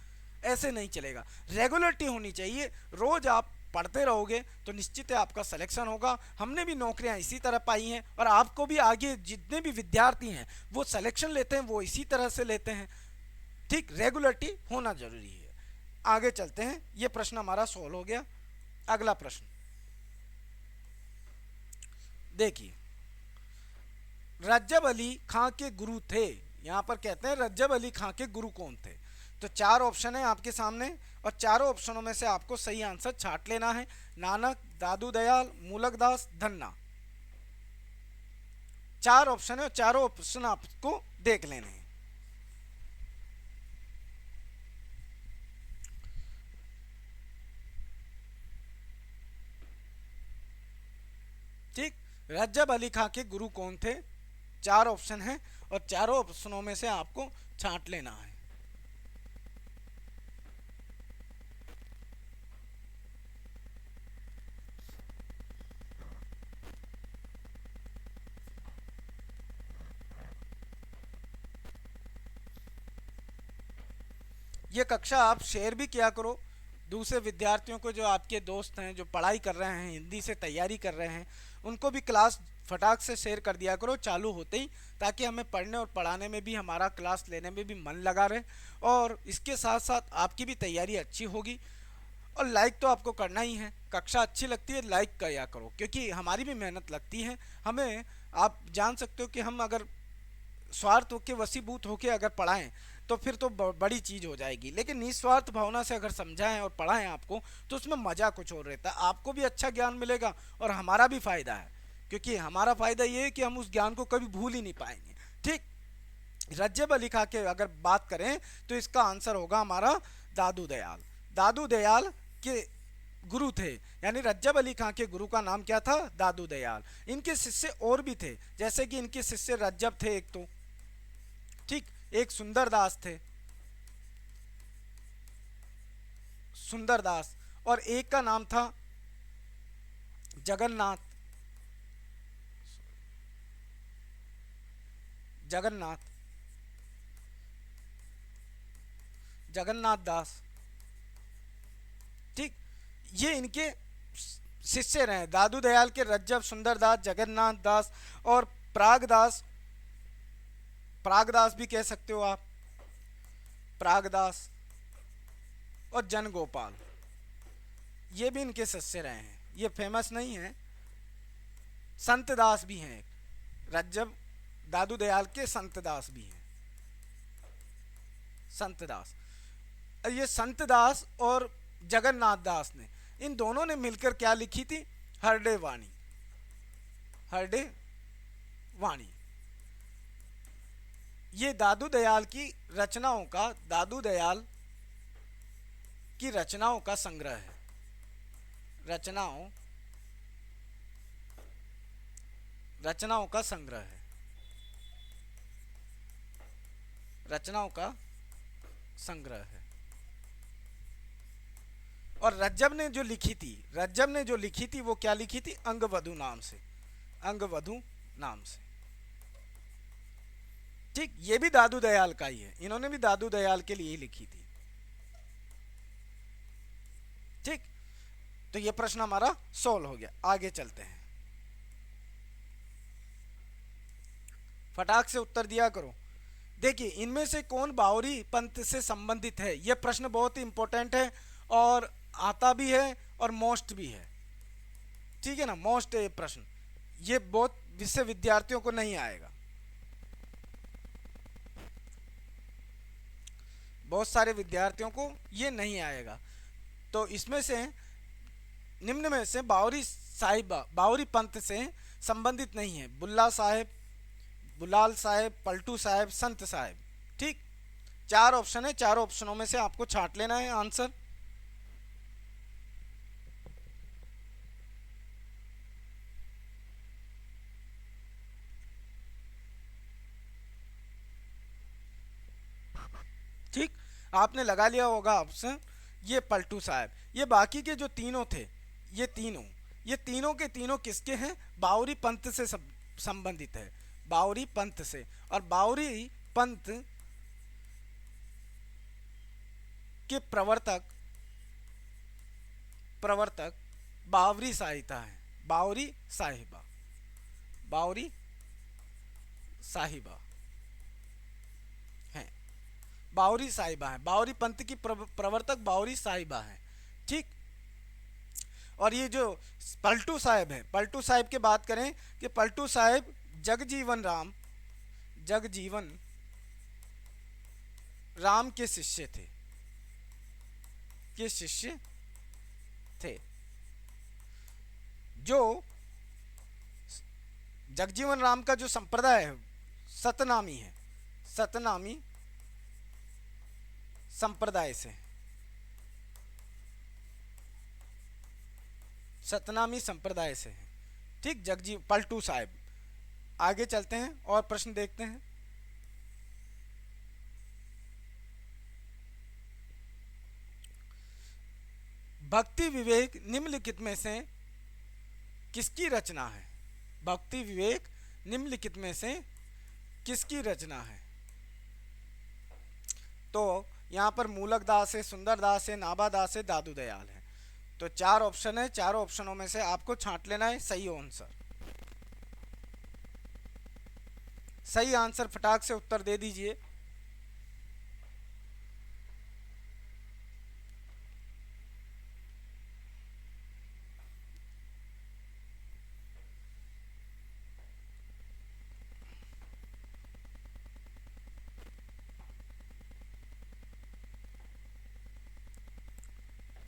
ऐसे नहीं चलेगा। रेगुलरिटी होनी चाहिए। रोज आप पढ़ते रहोगे तो निश्चित है आपका सिलेक्शन होगा। हमने भी नौकरियां इसी तरह पाई हैं और आपको भी आगे जितने भी विद्यार्थी हैं वो सिलेक्शन लेते हैं वो इसी तरह से लेते हैं। ठीक, रेगुलरिटी होना जरूरी है। आगे चलते हैं, ये प्रश्न हमारा सॉल्व हो गया। अगला प्रश्न देखिए, रज्जब अली खां के गुरु थे। यहाँ पर कहते हैं रज्जब अली खां के गुरु कौन थे। तो 4 ऑप्शन है आपके सामने और चारों ऑप्शनों में से आपको सही आंसर छांट लेना है। नानक, दादू दयाल, मूलकदास, धन्ना। 4 ऑप्शन है और चारों ऑप्शन आपको देख लेने हैं। ठीक, रज्जब अली खां के गुरु कौन थे, 4 ऑप्शन है और चारों ऑप्शनों में से आपको छांट लेना है। ये कक्षा आप शेयर भी किया करो दूसरे विद्यार्थियों को, जो आपके दोस्त हैं जो पढ़ाई कर रहे हैं, हिंदी से तैयारी कर रहे हैं, उनको भी क्लास फटाक से शेयर कर दिया करो चालू होते ही, ताकि हमें पढ़ने और पढ़ाने में भी, हमारा क्लास लेने में भी मन लगा रहे और इसके साथ साथ आपकी भी तैयारी अच्छी होगी। और लाइक तो आपको करना ही है। कक्षा अच्छी लगती है लाइक किया करो, क्योंकि हमारी भी मेहनत लगती है। हमें, आप जान सकते हो कि हम अगर स्वार्थ के वशीभूत होकर अगर पढ़ाएं तो फिर तो बड़ी चीज़ हो जाएगी, लेकिन निस्वार्थ भावना से अगर समझाएं और पढ़ाएं आपको, तो उसमें मज़ा कुछ और रहता है। आपको भी अच्छा ज्ञान मिलेगा और हमारा भी फ़ायदा है, क्योंकि हमारा फ़ायदा ये है कि हम उस ज्ञान को कभी भूल ही नहीं पाएंगे। ठीक, रज्जब अली खां के अगर बात करें तो इसका आंसर होगा हमारा दादू दयाल। दादू दयाल के गुरु थे, यानी रज्जब अली खां के गुरु का नाम क्या था, दादू दयाल। इनके शिष्य और भी थे, जैसे कि इनके शिष्य रज्जब थे एक तो, ठीक, एक सुंदरदास थे, सुंदरदास, और एक का नाम था जगन्नाथ, जगन्नाथ, जगन्नाथ दास। ठीक, ये इनके शिष्य रहे, दादू दयाल के रज्जब, सुंदरदास, जगन्नाथ दास और प्रागदास। प्रागदास भी कह सकते हो आप, प्रागदास और जनगोपाल, ये भी इनके शिष्य रहे हैं। ये फेमस नहीं है। संतदास भी हैं, रज्जब दादू दयाल के संतदास भी हैं, संतदास। ये संतदास और जगन्नाथ दास ने, इन दोनों ने मिलकर क्या लिखी थी, हरडे वाणी, हरडे वाणी। ये दादू दयाल की रचनाओं का, दादू दयाल की रचनाओं का संग्रह है, रचनाओं, रचनाओं का संग्रह है, रचनाओं का संग्रह है। और रज्जब ने जो लिखी थी वो क्या लिखी थी? अंगवधु नाम से, अंगवधु नाम से। ठीक, ये भी दादू दयाल का ही है, इन्होंने भी दादू दयाल के लिए ही लिखी थी। ठीक, तो ये प्रश्न हमारा सोल्व हो गया। आगे चलते हैं, फटाक से उत्तर दिया करो। देखिए, इनमें से कौन बावरी पंथ से संबंधित है? यह प्रश्न बहुत ही इंपॉर्टेंट है और आता भी है और मोस्ट भी है। ठीक है ना, मोस्ट है ये प्रश्न, ये बहुत विषय विद्यार्थियों को नहीं आएगा, बहुत सारे विद्यार्थियों को ये नहीं आएगा। तो इसमें से निम्न में से बावरी साहिबा बावरी पंथ से संबंधित नहीं है। बुल्ला साहेब, बुलाल साहेब, पलटू साहेब, संत साहेब। ठीक, 4 ऑप्शन है, 4 ऑप्शनों में से आपको छांट लेना है आंसर। ठीक, आपने लगा लिया होगा ऑप्शन, ये पलटू साहब। ये बाकी के जो तीनों थे, ये तीनों के तीनों किसके हैं? बावरी पंथ से संबंधित है, बावरी पंथ से। और बावरी पंथ के प्रवर्तक बावरी साहिबा है, बावरी साहिबा, बावरी साहिबा है, बावरी साहिबा है, बावरी पंथ की प्रवर्तक बावरी साहिबा है। ठीक, और ये जो पलटू साहब है, पलटू साहब की बात करें कि पलटू साहब जगजीवन राम के शिष्य थे, जो जगजीवन राम का जो संप्रदाय है सतनामी है, सतनामी संप्रदाय से, सतनामी संप्रदाय से है। ठीक, पलटू साहब। आगे चलते हैं और प्रश्न देखते हैं। भक्ति विवेक निम्नलिखित में से किसकी रचना है? भक्ति विवेक निम्नलिखित में से किसकी रचना है? तो यहाँ पर मूलक दास है, सुंदर दास है, नाभा दास है, दादू दयाल है। तो 4 ऑप्शन है, 4 ऑप्शनों में से आपको छांट लेना है सही आंसर। सही आंसर फटाक से उत्तर दे दीजिए।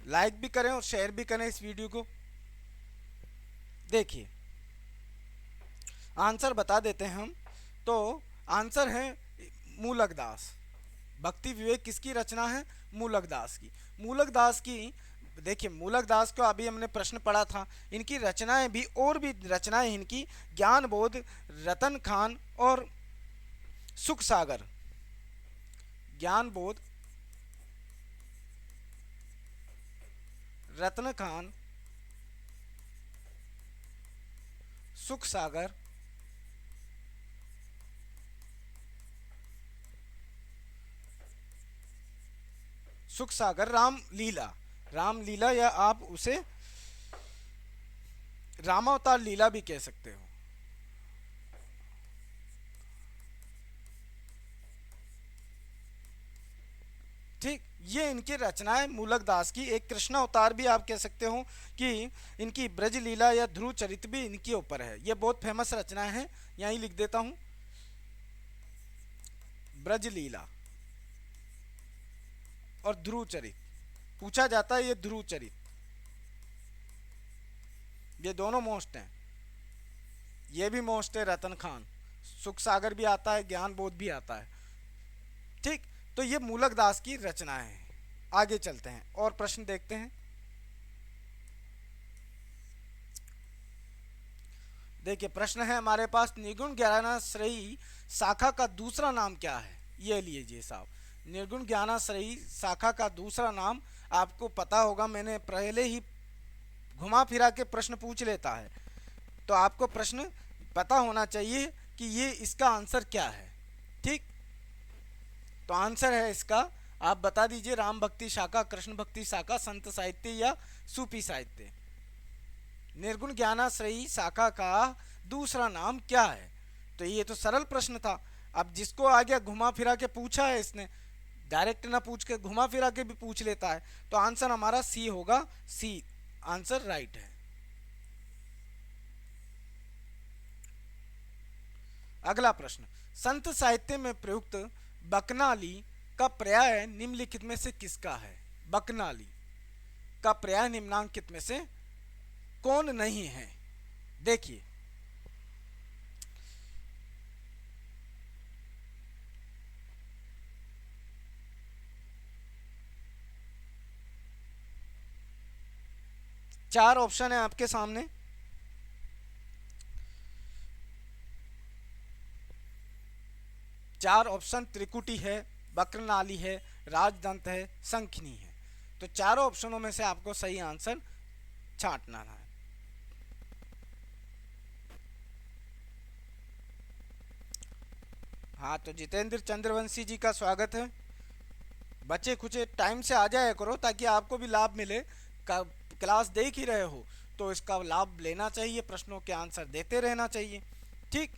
लाइक भी करें और शेयर भी करें इस वीडियो को। देखिए, आंसर बता देते हैं हम। तो आंसर है मूलक दास। भक्ति विवेक किसकी रचना है? मूलक दास की। मूलक दास की, देखिए मूलक दास को अभी हमने प्रश्न पढ़ा था। इनकी रचनाएं भी, और भी रचनाएं इनकी, ज्ञान बोध, रतन खान और सुख सागर। ज्ञान बोध, रत्न खान, सुख सागर, सुख सागर, रामलीला, रामलीला, या आप उसे रामावतार लीला भी कह सकते हो। ठीक, ये इनकी रचनाएं मूलक दास की। एक कृष्ण अवतार भी आप कह सकते हो कि इनकी ब्रज लीला या ध्रुव चरित भी इनके ऊपर है। ये बहुत फेमस रचनाएं हैं, यहीं लिख देता हूं, ब्रज लीला और ध्रुव चरित। पूछा जाता है ये ध्रुव चरित, ये दोनों मोस्ट हैं। ये भी मोस्ट है, रतन खान, सुख सागर भी आता है, ज्ञान बोध भी आता है। ठीक, तो ये मूलक दास की रचना है। आगे चलते हैं और प्रश्न देखते हैं। देखिए, प्रश्न है हमारे पास, निर्गुण ज्ञानाश्रयी शाखा का दूसरा नाम क्या है? ये लीजिए साहब, निर्गुण ज्ञानाश्रयी शाखा का दूसरा नाम आपको पता होगा मैंने पहले ही घुमा फिरा के प्रश्न पूछ लेता है, तो आपको प्रश्न पता होना चाहिए कि ये इसका आंसर क्या है। ठीक, तो आंसर है इसका, आप बता दीजिए, राम भक्ति शाखा, कृष्ण भक्ति शाखा, संत साहित्य या सूफी साहित्य। निर्गुण ज्ञानाश्रयी शाखा का दूसरा नाम क्या है? तो ये तो सरल प्रश्न था। अब जिसको आ गया घुमा फिरा के पूछा है इसने, डायरेक्ट ना पूछ के घुमा फिरा के भी पूछ लेता है, तो आंसर हमारा सी होगा। सी आंसर राइट है। अगला प्रश्न, संत साहित्य में प्रयुक्त बकनाली का पर्याय निम्नलिखित में से किसका है? बकनाली का पर्याय निम्नांकित में से कौन नहीं है? देखिए, चार ऑप्शन है आपके सामने। चार ऑप्शन त्रिकुटी है, बक्रनाली है, राजदंत है, संखनी है। तो चारों ऑप्शनों में से आपको सही आंसर छांटना है। हाँ, तो जितेंद्र चंद्रवंशी जी का स्वागत है। बच्चे कुछ टाइम से आ जाया करो ताकि आपको भी लाभ मिले। क्लास देख ही रहे हो तो इसका लाभ लेना चाहिए, प्रश्नों के आंसर देते रहना चाहिए। ठीक,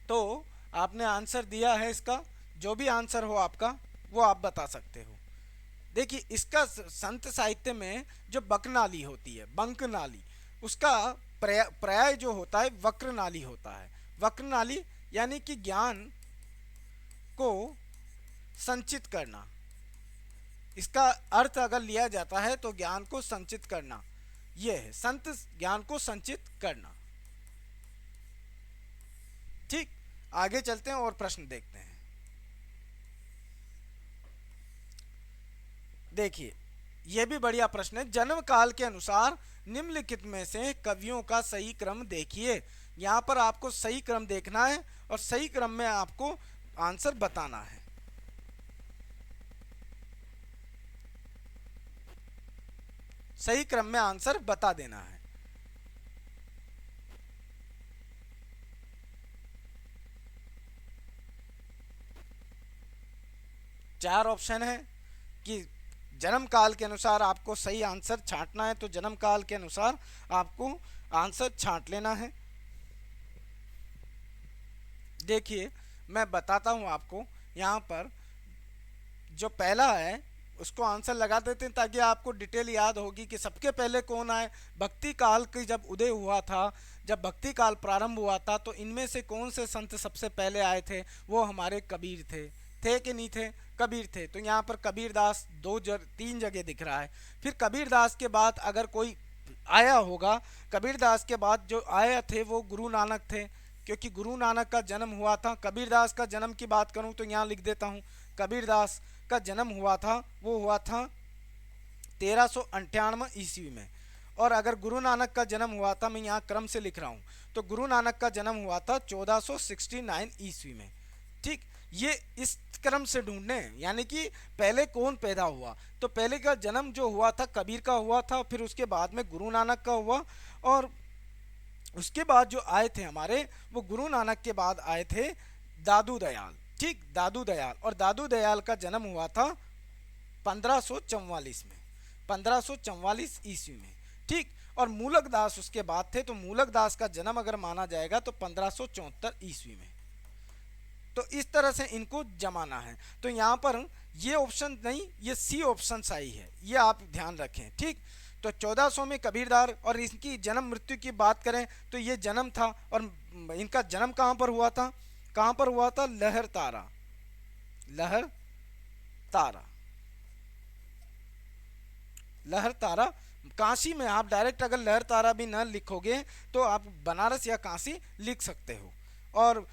तो आपने आंसर दिया है इसका, जो भी आंसर हो आपका वो आप बता सकते हो। देखिए, इसका संत साहित्य में जो बकनाली होती है, बंकनाली, उसका पर्याय जो होता है वक्रनाली होता है। वक्रनाली यानी कि ज्ञान को संचित करना। इसका अर्थ अगर लिया जाता है तो ज्ञान को संचित करना, यह है संत ज्ञान को संचित करना। ठीक, आगे चलते हैं और प्रश्न देखते हैं। देखिए, यह भी बढ़िया प्रश्न है। जन्म काल के अनुसार निम्नलिखित में से कवियों का सही क्रम देखिए। यहाँ पर आपको सही क्रम देखना है और सही क्रम में आपको आंसर बताना है। सही क्रम में आंसर बता देना है। चार ऑप्शन है कि जन्म काल के अनुसार आपको सही आंसर छांटना है, तो जन्म काल के अनुसार आपको आंसर छांट लेना है। देखिए, मैं बताता हूं आपको। यहाँ पर जो पहला है उसको आंसर लगा देते हैं ताकि आपको डिटेल याद होगी कि सबके पहले कौन आए। भक्ति काल की जब उदय हुआ था, जब भक्ति काल प्रारंभ हुआ था, तो इनमें से कौन से संत सबसे पहले आए थे? वो हमारे कबीर थे कि नहीं थे? कबीर थे। तो यहाँ पर कबीरदास तीन जगह दिख रहा है। फिर कबीरदास के बाद अगर कोई आया होगा, कबीरदास के बाद जो आया थे वो गुरु नानक थे, क्योंकि गुरु नानक का जन्म हुआ था। कबीरदास का जन्म की बात करूं तो यहाँ लिख देता हूँ, कबीरदास का जन्म हुआ था, वो हुआ था 1398 ईस्वी में। और अगर गुरु नानक का जन्म हुआ था, मैं यहाँ क्रम से लिख रहा हूँ, तो गुरु नानक का जन्म हुआ था 1469 ईस्वी में। ठीक, ये इस क्रम से ढूंढने, यानी कि पहले कौन पैदा हुआ। तो पहले का जन्म जो हुआ था कबीर का हुआ था, फिर उसके बाद में गुरु नानक का हुआ, और उसके बाद जो आए थे हमारे, वो गुरु नानक के बाद आए थे दादू दयाल। ठीक, दादू दयाल, और दादू दयाल का जन्म हुआ था 1544 में, 1544 ईस्वी में। ठीक, और मूलक दास उसके बाद थे, तो मूलक दास का जन्म अगर माना जाएगा तो 1574 ईस्वी में। तो इस तरह से इनको जमाना है। तो यहाँ पर ये ऑप्शन नहीं, ये सी ऑप्शन सही है, ये आप ध्यान रखें। ठीक, तो 1400 में कबीरदार, और इनकी जन्म मृत्यु की बात करें तो ये जन्म था, और इनका जन्म कहाँ पर हुआ था? कहाँ पर हुआ था? लहर तारा, लहर तारा, लहर तारा काशी में। आप डायरेक्ट अगर लहर तारा भी न लिखोगे तो आप बनारस या काशी लिख सकते हो। और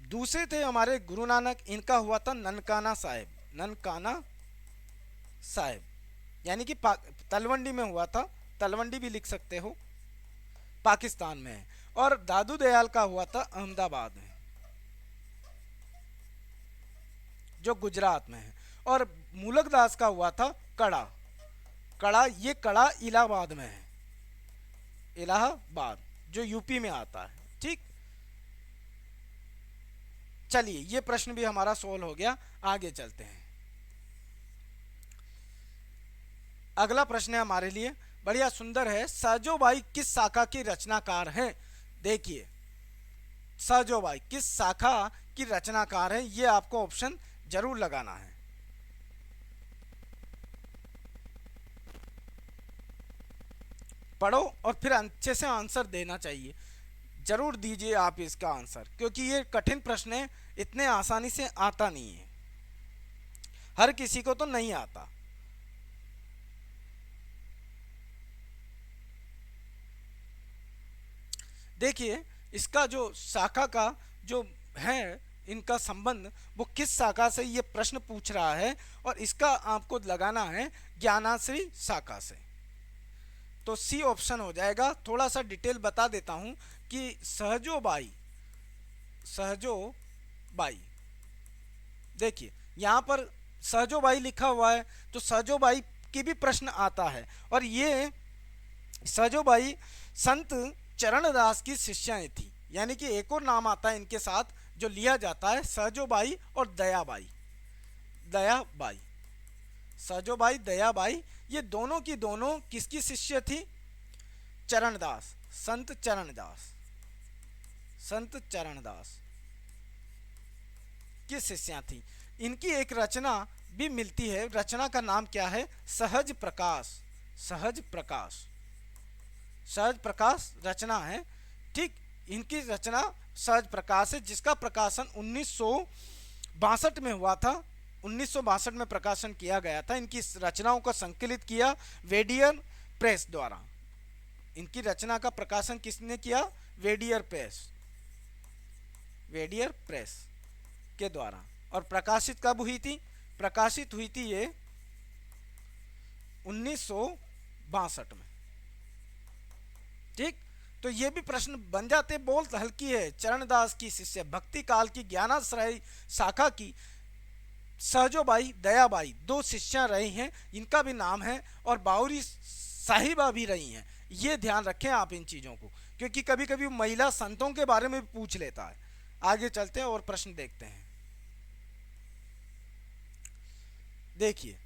दूसरे थे हमारे गुरु नानक, इनका हुआ था ननकाना साहिब, ननकाना साहिब, यानी कि तलवंडी में हुआ था, तलवंडी भी लिख सकते हो, पाकिस्तान में है। और दादू दयाल का हुआ था अहमदाबाद में, जो गुजरात में है। और मूलक दास का हुआ था कड़ा, कड़ा, ये कड़ा इलाहाबाद में है, इलाहाबाद जो यूपी में आता है। ठीक, चलिए ये प्रश्न भी हमारा सोल्व हो गया, आगे चलते हैं। अगला प्रश्न है हमारे लिए, बढ़िया सुंदर है। सहजोबाई किस शाखा की रचनाकार हैं? देखिए सहजोबाई किस शाखा की रचनाकार है, ये आपको ऑप्शन जरूर लगाना है। पढ़ो और फिर अच्छे से आंसर देना चाहिए, जरूर दीजिए आप इसका आंसर, क्योंकि ये कठिन प्रश्न है, इतने आसानी से आता नहीं है, हर किसी को तो नहीं आता। देखिए इसका जो शाखा का जो है, इनका संबंध, वो किस शाखा से ये प्रश्न पूछ रहा है, और इसका आपको लगाना है ज्ञानाश्री शाखा से। तो सी ऑप्शन हो जाएगा। थोड़ा सा डिटेल बता देता हूं कि सहजोबाई, सहजोबाई, देखिए यहाँ पर सहजोबाई लिखा हुआ है, तो सहजोबाई की भी प्रश्न आता है, और ये सहजोबाई संत चरणदास की शिष्याएं थी, यानी कि एक और नाम आता है इनके साथ जो लिया जाता है, सहजोबाई और दयाबाई। दयाबाई, सहजोबाई, दयाबाई, ये दोनों की दोनों किसकी शिष्य थी? चरणदास, संत चरणदास, संत चरणदास की शिष्या थी। इनकी एक रचना भी मिलती है, रचना का नाम क्या है? सहज प्रकाश, सहज प्रकाश, सहज प्रकाश रचना है। ठीक, इनकी रचना सहज प्रकाश है, जिसका प्रकाशन 1962 में हुआ था, 1962 में प्रकाशन किया गया था। इनकी रचनाओं को संकलित किया वेडियर प्रेस द्वारा। इनकी रचना का प्रकाशन किसने किया? वेडियर प्रेस, वेडियर प्रेस के द्वारा। और प्रकाशित कब हुई थी? प्रकाशित हुई थी ये 1962 में। ठीक, तो ये भी प्रश्न बन जाते, बहुत हल्की है। चरणदास की शिष्य, भक्ति काल की ज्ञानाश्रय शाखा की सहजोबाई, दयाबाई, दो शिष्या रही हैं, इनका भी नाम है, और बाउरी साहिबा भी रही हैं। ये ध्यान रखें आप इन चीज़ों को, क्योंकि कभी कभी महिला संतों के बारे में भी पूछ लेता है। आगे चलते हैं और प्रश्न देखते हैं। देखिए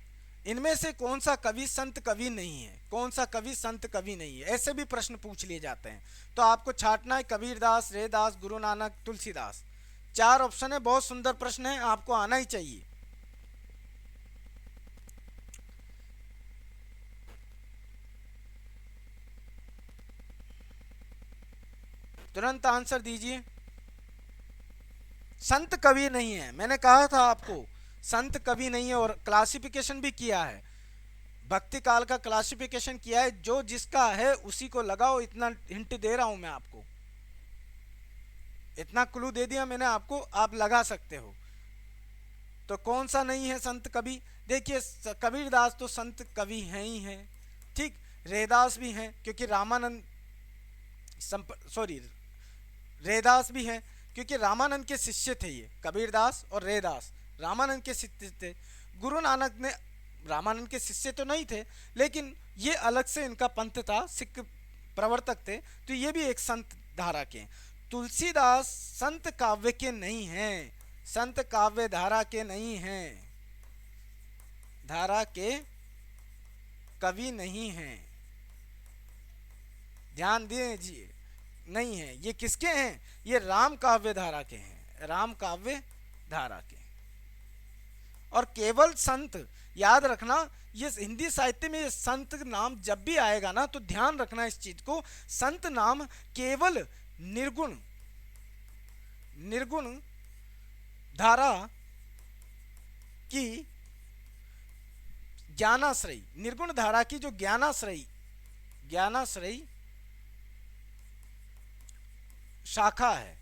इनमें से कौन सा कवि संत कवि नहीं है? कौन सा कवि संत कवि नहीं है? ऐसे भी प्रश्न पूछ लिए जाते हैं, तो आपको छांटना है कबीरदास, रैदास, गुरु नानक, तुलसीदास। 4 ऑप्शन है, बहुत सुंदर प्रश्न है, आपको आना ही चाहिए। तुरंत आंसर दीजिए। संत कवि नहीं है, मैंने कहा था आपको, संत कवि नहीं है, और क्लासिफिकेशन भी किया है, भक्ति काल का क्लासिफिकेशन किया है। जो जिसका है उसी को लगाओ, इतना हिंट दे रहा हूं मैं आपको, इतना क्लू दे दिया मैंने आपको, आप लगा सकते हो। तो कौन सा नहीं है संत कवि? देखिए कबीरदास तो संत कवि हैं ही हैं। ठीक, रैदास भी हैं, क्योंकि रामानंद, सॉरी, रैदास भी हैं क्योंकि रामानंद के शिष्य थे ये, कबीरदास और रैदास रामानंद के शिष्य थे। गुरु नानक ने रामानंद के शिष्य तो नहीं थे, लेकिन ये अलग से इनका पंथ था, सिख प्रवर्तक थे, तो ये भी एक संत धारा के हैं। तुलसीदास संत काव्य के नहीं हैं, संत काव्य धारा के नहीं हैं, धारा के कवि नहीं हैं, ध्यान दीजिए, नहीं है। ये किसके हैं? ये राम काव्य धारा के हैं, राम काव्य धारा के। और केवल संत, याद रखना, ये हिंदी साहित्य में ये संत नाम जब भी आएगा ना, तो ध्यान रखना इस चीज को, संत नाम केवल निर्गुण, निर्गुण धारा की ज्ञानाश्रयी, निर्गुण धारा की जो ज्ञानाश्रयी, ज्ञानाश्रयी शाखा है,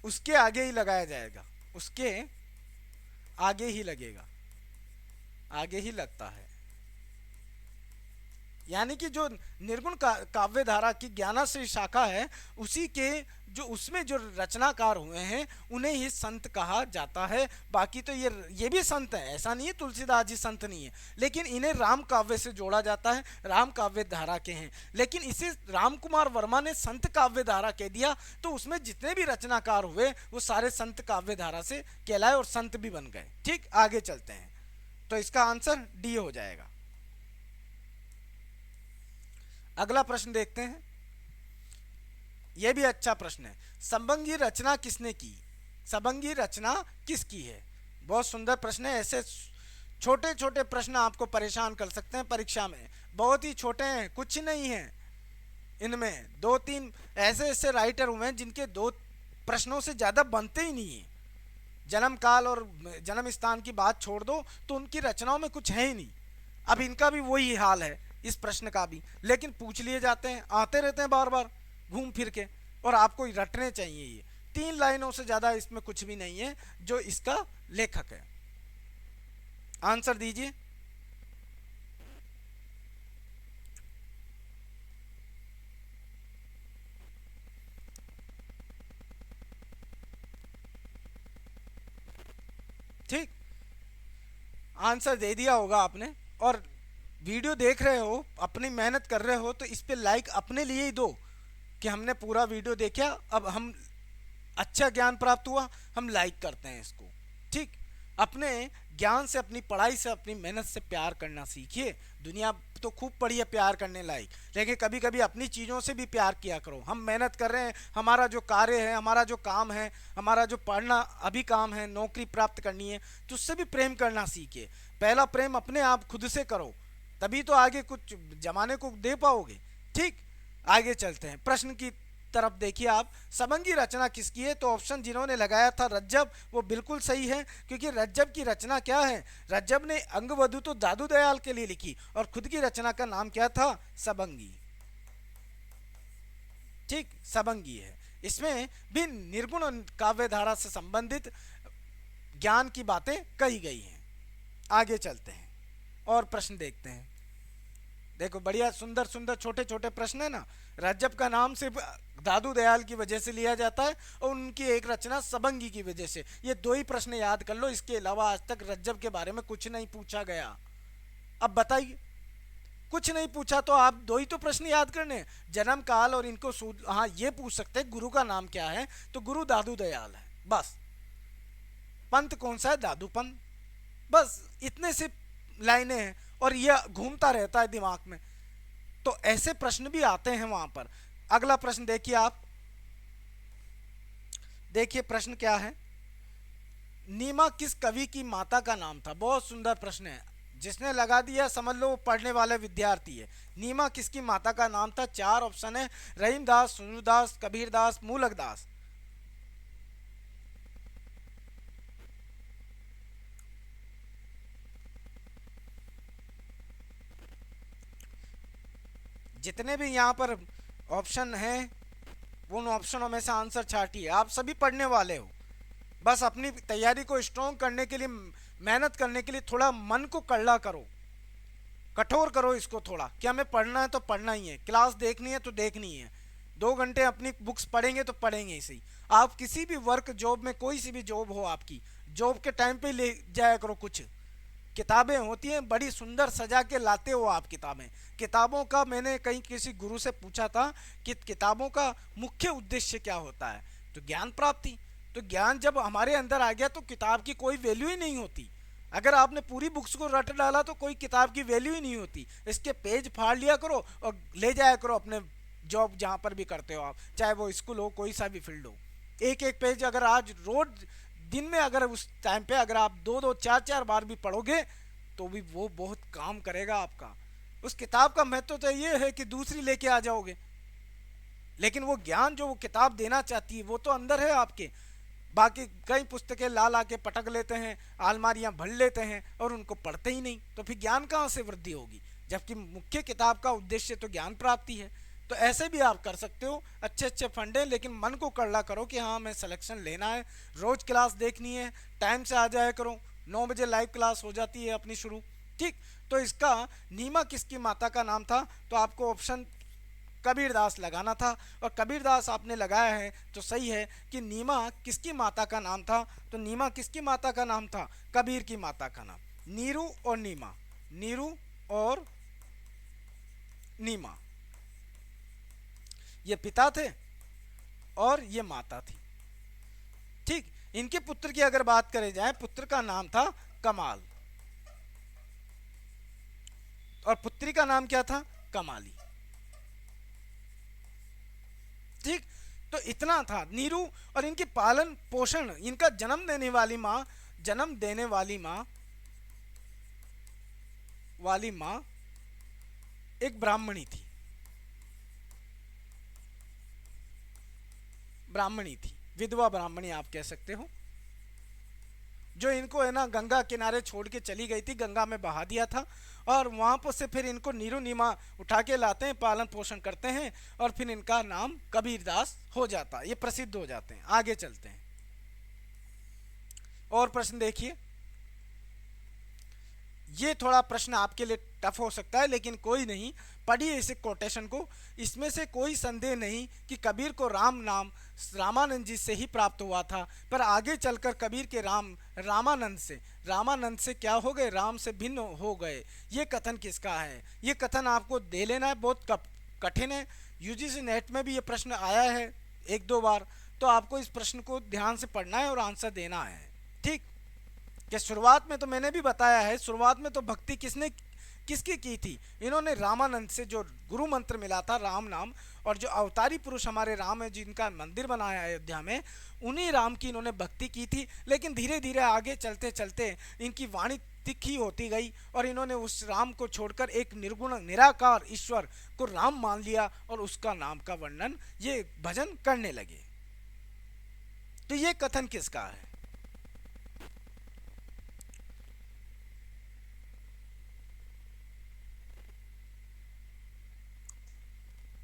उसके आगे ही लगाया जाएगा, उसके आगे ही लगेगा, आगे ही लगता है। यानी कि जो निर्गुण काव्य धारा की ज्ञानाश्रयी शाखा है, उसी के जो उसमें जो रचनाकार हुए हैं उन्हें ही संत कहा जाता है। बाकी तो ये भी संत है, ऐसा नहीं है तुलसीदास जी संत नहीं है, लेकिन इन्हें राम काव्य से जोड़ा जाता है, राम काव्य धारा के हैं। लेकिन इसे राम कुमार वर्मा ने संत काव्य धारा कह दिया, तो उसमें जितने भी रचनाकार हुए वो सारे संत काव्य धारा से कहलाए और संत भी बन गए। ठीक, आगे चलते हैं। तो इसका आंसर डी हो जाएगा। अगला प्रश्न देखते हैं, यह भी अच्छा प्रश्न है। सबंगी रचना किसने की? सबंगी रचना किसकी है? बहुत सुंदर प्रश्न है। ऐसे छोटे छोटे प्रश्न आपको परेशान कर सकते हैं परीक्षा में, बहुत ही छोटे हैं, कुछ नहीं है इनमें। दो तीन ऐसे ऐसे राइटर हुए हैं जिनके दो प्रश्नों से ज्यादा बनते ही नहीं है। जन्म काल और जन्म स्थान की बात छोड़ दो तो उनकी रचनाओं में कुछ है ही नहीं। अब इनका भी वही हाल है, इस प्रश्न का भी, लेकिन पूछ लिए जाते हैं, आते रहते हैं बार बार घूम फिर के, और आपको रटने चाहिए। ये 3 लाइनों से ज्यादा इसमें कुछ भी नहीं है जो इसका लेखक है। आंसर दीजिए। ठीक, आंसर दे दिया होगा आपने। और वीडियो देख रहे हो, अपनी मेहनत कर रहे हो, तो इस पे लाइक अपने लिए ही दो कि हमने पूरा वीडियो देखा, अब हम अच्छा ज्ञान प्राप्त हुआ, हम लाइक करते हैं इसको। ठीक, अपने ज्ञान से, अपनी पढ़ाई से, अपनी मेहनत से प्यार करना सीखिए। दुनिया तो खूब पड़ी है प्यार करने लायक, लेकिन कभी कभी अपनी चीज़ों से भी प्यार किया करो। हम मेहनत कर रहे हैं, हमारा जो कार्य है, हमारा जो काम है, हमारा जो पढ़ना अभी काम है, नौकरी प्राप्त करनी है, तो उससे भी प्रेम करना सीखिए। पहला प्रेम अपने आप खुद से करो, तभी तो आगे कुछ जमाने को दे पाओगे। ठीक, आगे चलते हैं। प्रश्न की तरफ देखिए आप। सबंगी रचना किसकी है? तो ऑप्शन जिन्होंने लगाया था रज्जब, वो बिल्कुल सही है, क्योंकि रज्जब की रचना क्या है? रज्जब ने अंगवधु तो दादू दयाल के लिए लिखी, और खुद की रचना का नाम क्या था? सबंगी। ठीक, सबंगी है। इसमें भी निर्गुण काव्य धारा से संबंधित ज्ञान की बातें कही गई हैं। आगे चलते हैं और प्रश्न देखते हैं। देखो, बढ़िया सुंदर सुंदर छोटे छोटे प्रश्न है ना। रज्जब का नाम सिर्फ दादू दयाल की वजह से लिया जाता है, और उनकी एक रचना सबंगी की वजह से। ये 2 ही प्रश्न याद कर लो, इसके अलावा आज तक रज्जब के बारे में कुछ नहीं पूछा गया। अब बताइए, कुछ नहीं पूछा तो आप 2 ही तो प्रश्न याद करने हैं, जन्म काल और इनको। हाँ, ये पूछ सकते हैं गुरु का नाम क्या है, तो गुरु दादू दयाल है, बस। पंथ कौन सा है? दादू पंथ, बस। इतने से लाइनें हैं, और यह घूमता रहता है दिमाग में। तो ऐसे प्रश्न भी आते हैं वहां पर। अगला प्रश्न देखिए आप। देखिए प्रश्न क्या है। नीमा किस कवि की माता का नाम था? बहुत सुंदर प्रश्न है, जिसने लगा दिया समझ लो वो पढ़ने वाले विद्यार्थी है। नीमा किसकी माता का नाम था? 4 ऑप्शन है, रहीमदास, सुंदरदास, कबीरदास, मूलकदास। जितने भी यहाँ पर ऑप्शन हैं, उन ऑप्शनों में से आंसर छाटिए। आप सभी पढ़ने वाले हो, बस अपनी तैयारी को स्ट्रॉन्ग करने के लिए, मेहनत करने के लिए थोड़ा मन को कड़ला करो, कठोर करो इसको थोड़ा, कि हमें पढ़ना है तो पढ़ना ही है, क्लास देखनी है तो देखनी है। 2 घंटे अपनी बुक्स पढ़ेंगे तो पढ़ेंगे ही सही। आप किसी भी वर्क जॉब में, कोई सी भी जॉब हो आपकी, जॉब के टाइम पे ले जाया करो। कुछ किताबें होती हैं, बड़ी सुंदर सजा के लाते हो आप किताबें। किताबों का मैंने कहीं किसी गुरु से पूछा था कि किताबों का मुख्य उद्देश्य क्या होता है, तो ज्ञान प्राप्ति। तो ज्ञान जब हमारे अंदर आ गया तो किताब की कोई वैल्यू ही नहीं होती। अगर आपने पूरी बुक्स को रट डाला तो कोई किताब की वैल्यू ही नहीं होती। इसके पेज फाड़ लिया करो और ले जाया करो अपने जॉब जहाँ पर भी करते हो आप, चाहे वो स्कूल हो, कोई सा भी फील्ड हो। एक एक पेज अगर आज रोज दिन में, अगर उस टाइम पे अगर आप 2-2, 4-4 बार भी पढ़ोगे तो भी वो बहुत काम करेगा आपका। उस किताब का महत्व तो ये है कि दूसरी लेके आ जाओगे, लेकिन वो ज्ञान जो वो किताब देना चाहती है वो तो अंदर है आपके। बाकी कई पुस्तकें ला ला के पटक लेते हैं, अलमारियां भर लेते हैं और उनको पढ़ते ही नहीं, तो फिर ज्ञान कहाँ से वृद्धि होगी? जबकि मुख्य किताब का उद्देश्य तो ज्ञान प्राप्ति है। तो ऐसे भी आप कर सकते हो, अच्छे अच्छे फंडे, लेकिन मन को कड़ला करो कि हाँ हमें सिलेक्शन लेना है, रोज क्लास देखनी है, टाइम से आ जाया करो। 9 बजे लाइव क्लास हो जाती है अपनी शुरू। ठीक, तो इसका नीमा किसकी माता का नाम था? तो आपको ऑप्शन कबीरदास लगाना था, और कबीरदास आपने लगाया है तो सही है कि नीमा किसकी माता का नाम था। तो नीमा किसकी माता का नाम था? कबीर की माता का नाम। नीरू और नीमा, नीरू और नीमा ये पिता थे और ये माता थी। ठीक, इनके पुत्र की अगर बात करें जाए, पुत्र का नाम था कमाल और पुत्री का नाम क्या था? कमाली। ठीक, तो इतना था नीरू। और इनकी पालन पोषण, इनका जन्म देने वाली माँ एक ब्राह्मणी थी, विधवा ब्राह्मणी आप कह सकते हो, जो इनको है ना गंगा किनारे छोड़ के चली गई थी, गंगा में बहा दिया था। और वहां पर से फिर इनको नीरू नीमा उठा के लाते हैं, पालन पोषण करते हैं, और फिर इनका नाम कबीरदास हो जाता है, ये प्रसिद्ध हो जाते हैं। आगे चलते हैं और प्रश्न देखिए। ये थोड़ा प्रश्न आपके लिए टफ हो सकता है, लेकिन कोई नहीं, पढ़िए इसे कोटेशन को। इसमें से कोई संदेह नहीं कि कबीर को राम नाम रामानंद जी से ही प्राप्त हुआ था, पर आगे चलकर कबीर के रामानंद से क्या हो गए? राम से भिन्न हो गए। ये कथन किसका है? ये कथन आपको दे लेना है, बहुत कठिन है। यूजीसी नेट में भी ये प्रश्न आया है एक दो बार, तो आपको इस प्रश्न को ध्यान से पढ़ना है और आंसर देना है। ठीक, कि शुरुआत में तो मैंने भी बताया है, शुरुआत में तो भक्ति किसकी की थी? इन्होंने रामानंद से, जो गुरु मंत्र मिला था राम नाम, और जो अवतारी पुरुष हमारे राम है जिनका मंदिर बनाया है अयोध्या में, उन्हीं राम की इन्होंने भक्ति की थी। लेकिन धीरे धीरे आगे चलते चलते इनकी वाणी तिखी होती गई और इन्होंने उस राम को छोड़कर एक निर्गुण निराकार ईश्वर को राम मान लिया और उसका नाम का वर्णन ये भजन करने लगे। तो ये कथन किसका है?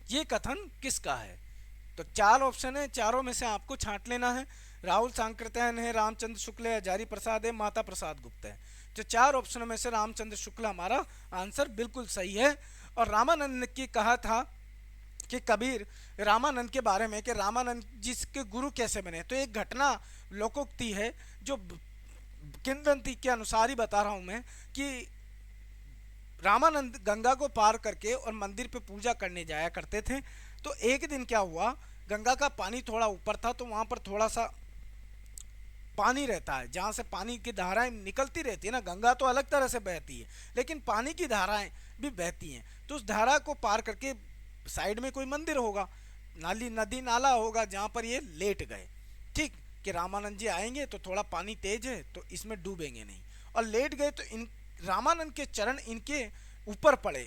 ये कथन किसका है? तो चार ऑप्शन है, चारों में से आपको छांट लेना है। राहुल सांकृत्यायन है, रामचंद्र शुक्ल है, हजारी प्रसाद है, माता प्रसाद गुप्ता है। तो चार ऑप्शनों में से रामचंद्र शुक्ल हमारा आंसर बिल्कुल सही है। और रामानंद ने की कहा था कि कबीर रामानंद के बारे में कि रामानंद जी के गुरु कैसे बने। तो एक घटना लोकोक्ति है, जो किंवदंती के अनुसार ही बता रहा हूं मैं, कि रामानंद गंगा को पार करके और मंदिर पे पूजा करने जाया करते थे। तो एक दिन क्या हुआ, गंगा का पानी थोड़ा ऊपर था, तो वहां पर थोड़ा सा पानी रहता है, जहां से पानी की धाराएं निकलती रहती है ना। गंगा तो अलग तरह से बहती है, लेकिन पानी की धाराएं भी बहती हैं। तो उस धारा को पार करके साइड में कोई मंदिर होगा, नाली नदी नाला होगा, जहां पर ये लेट गए। ठीक, कि रामानंद जी आएंगे तो थोड़ा पानी तेज है तो इसमें डूबेंगे नहीं, और लेट गए। तो इन रामानंद के चरण इनके ऊपर पड़े।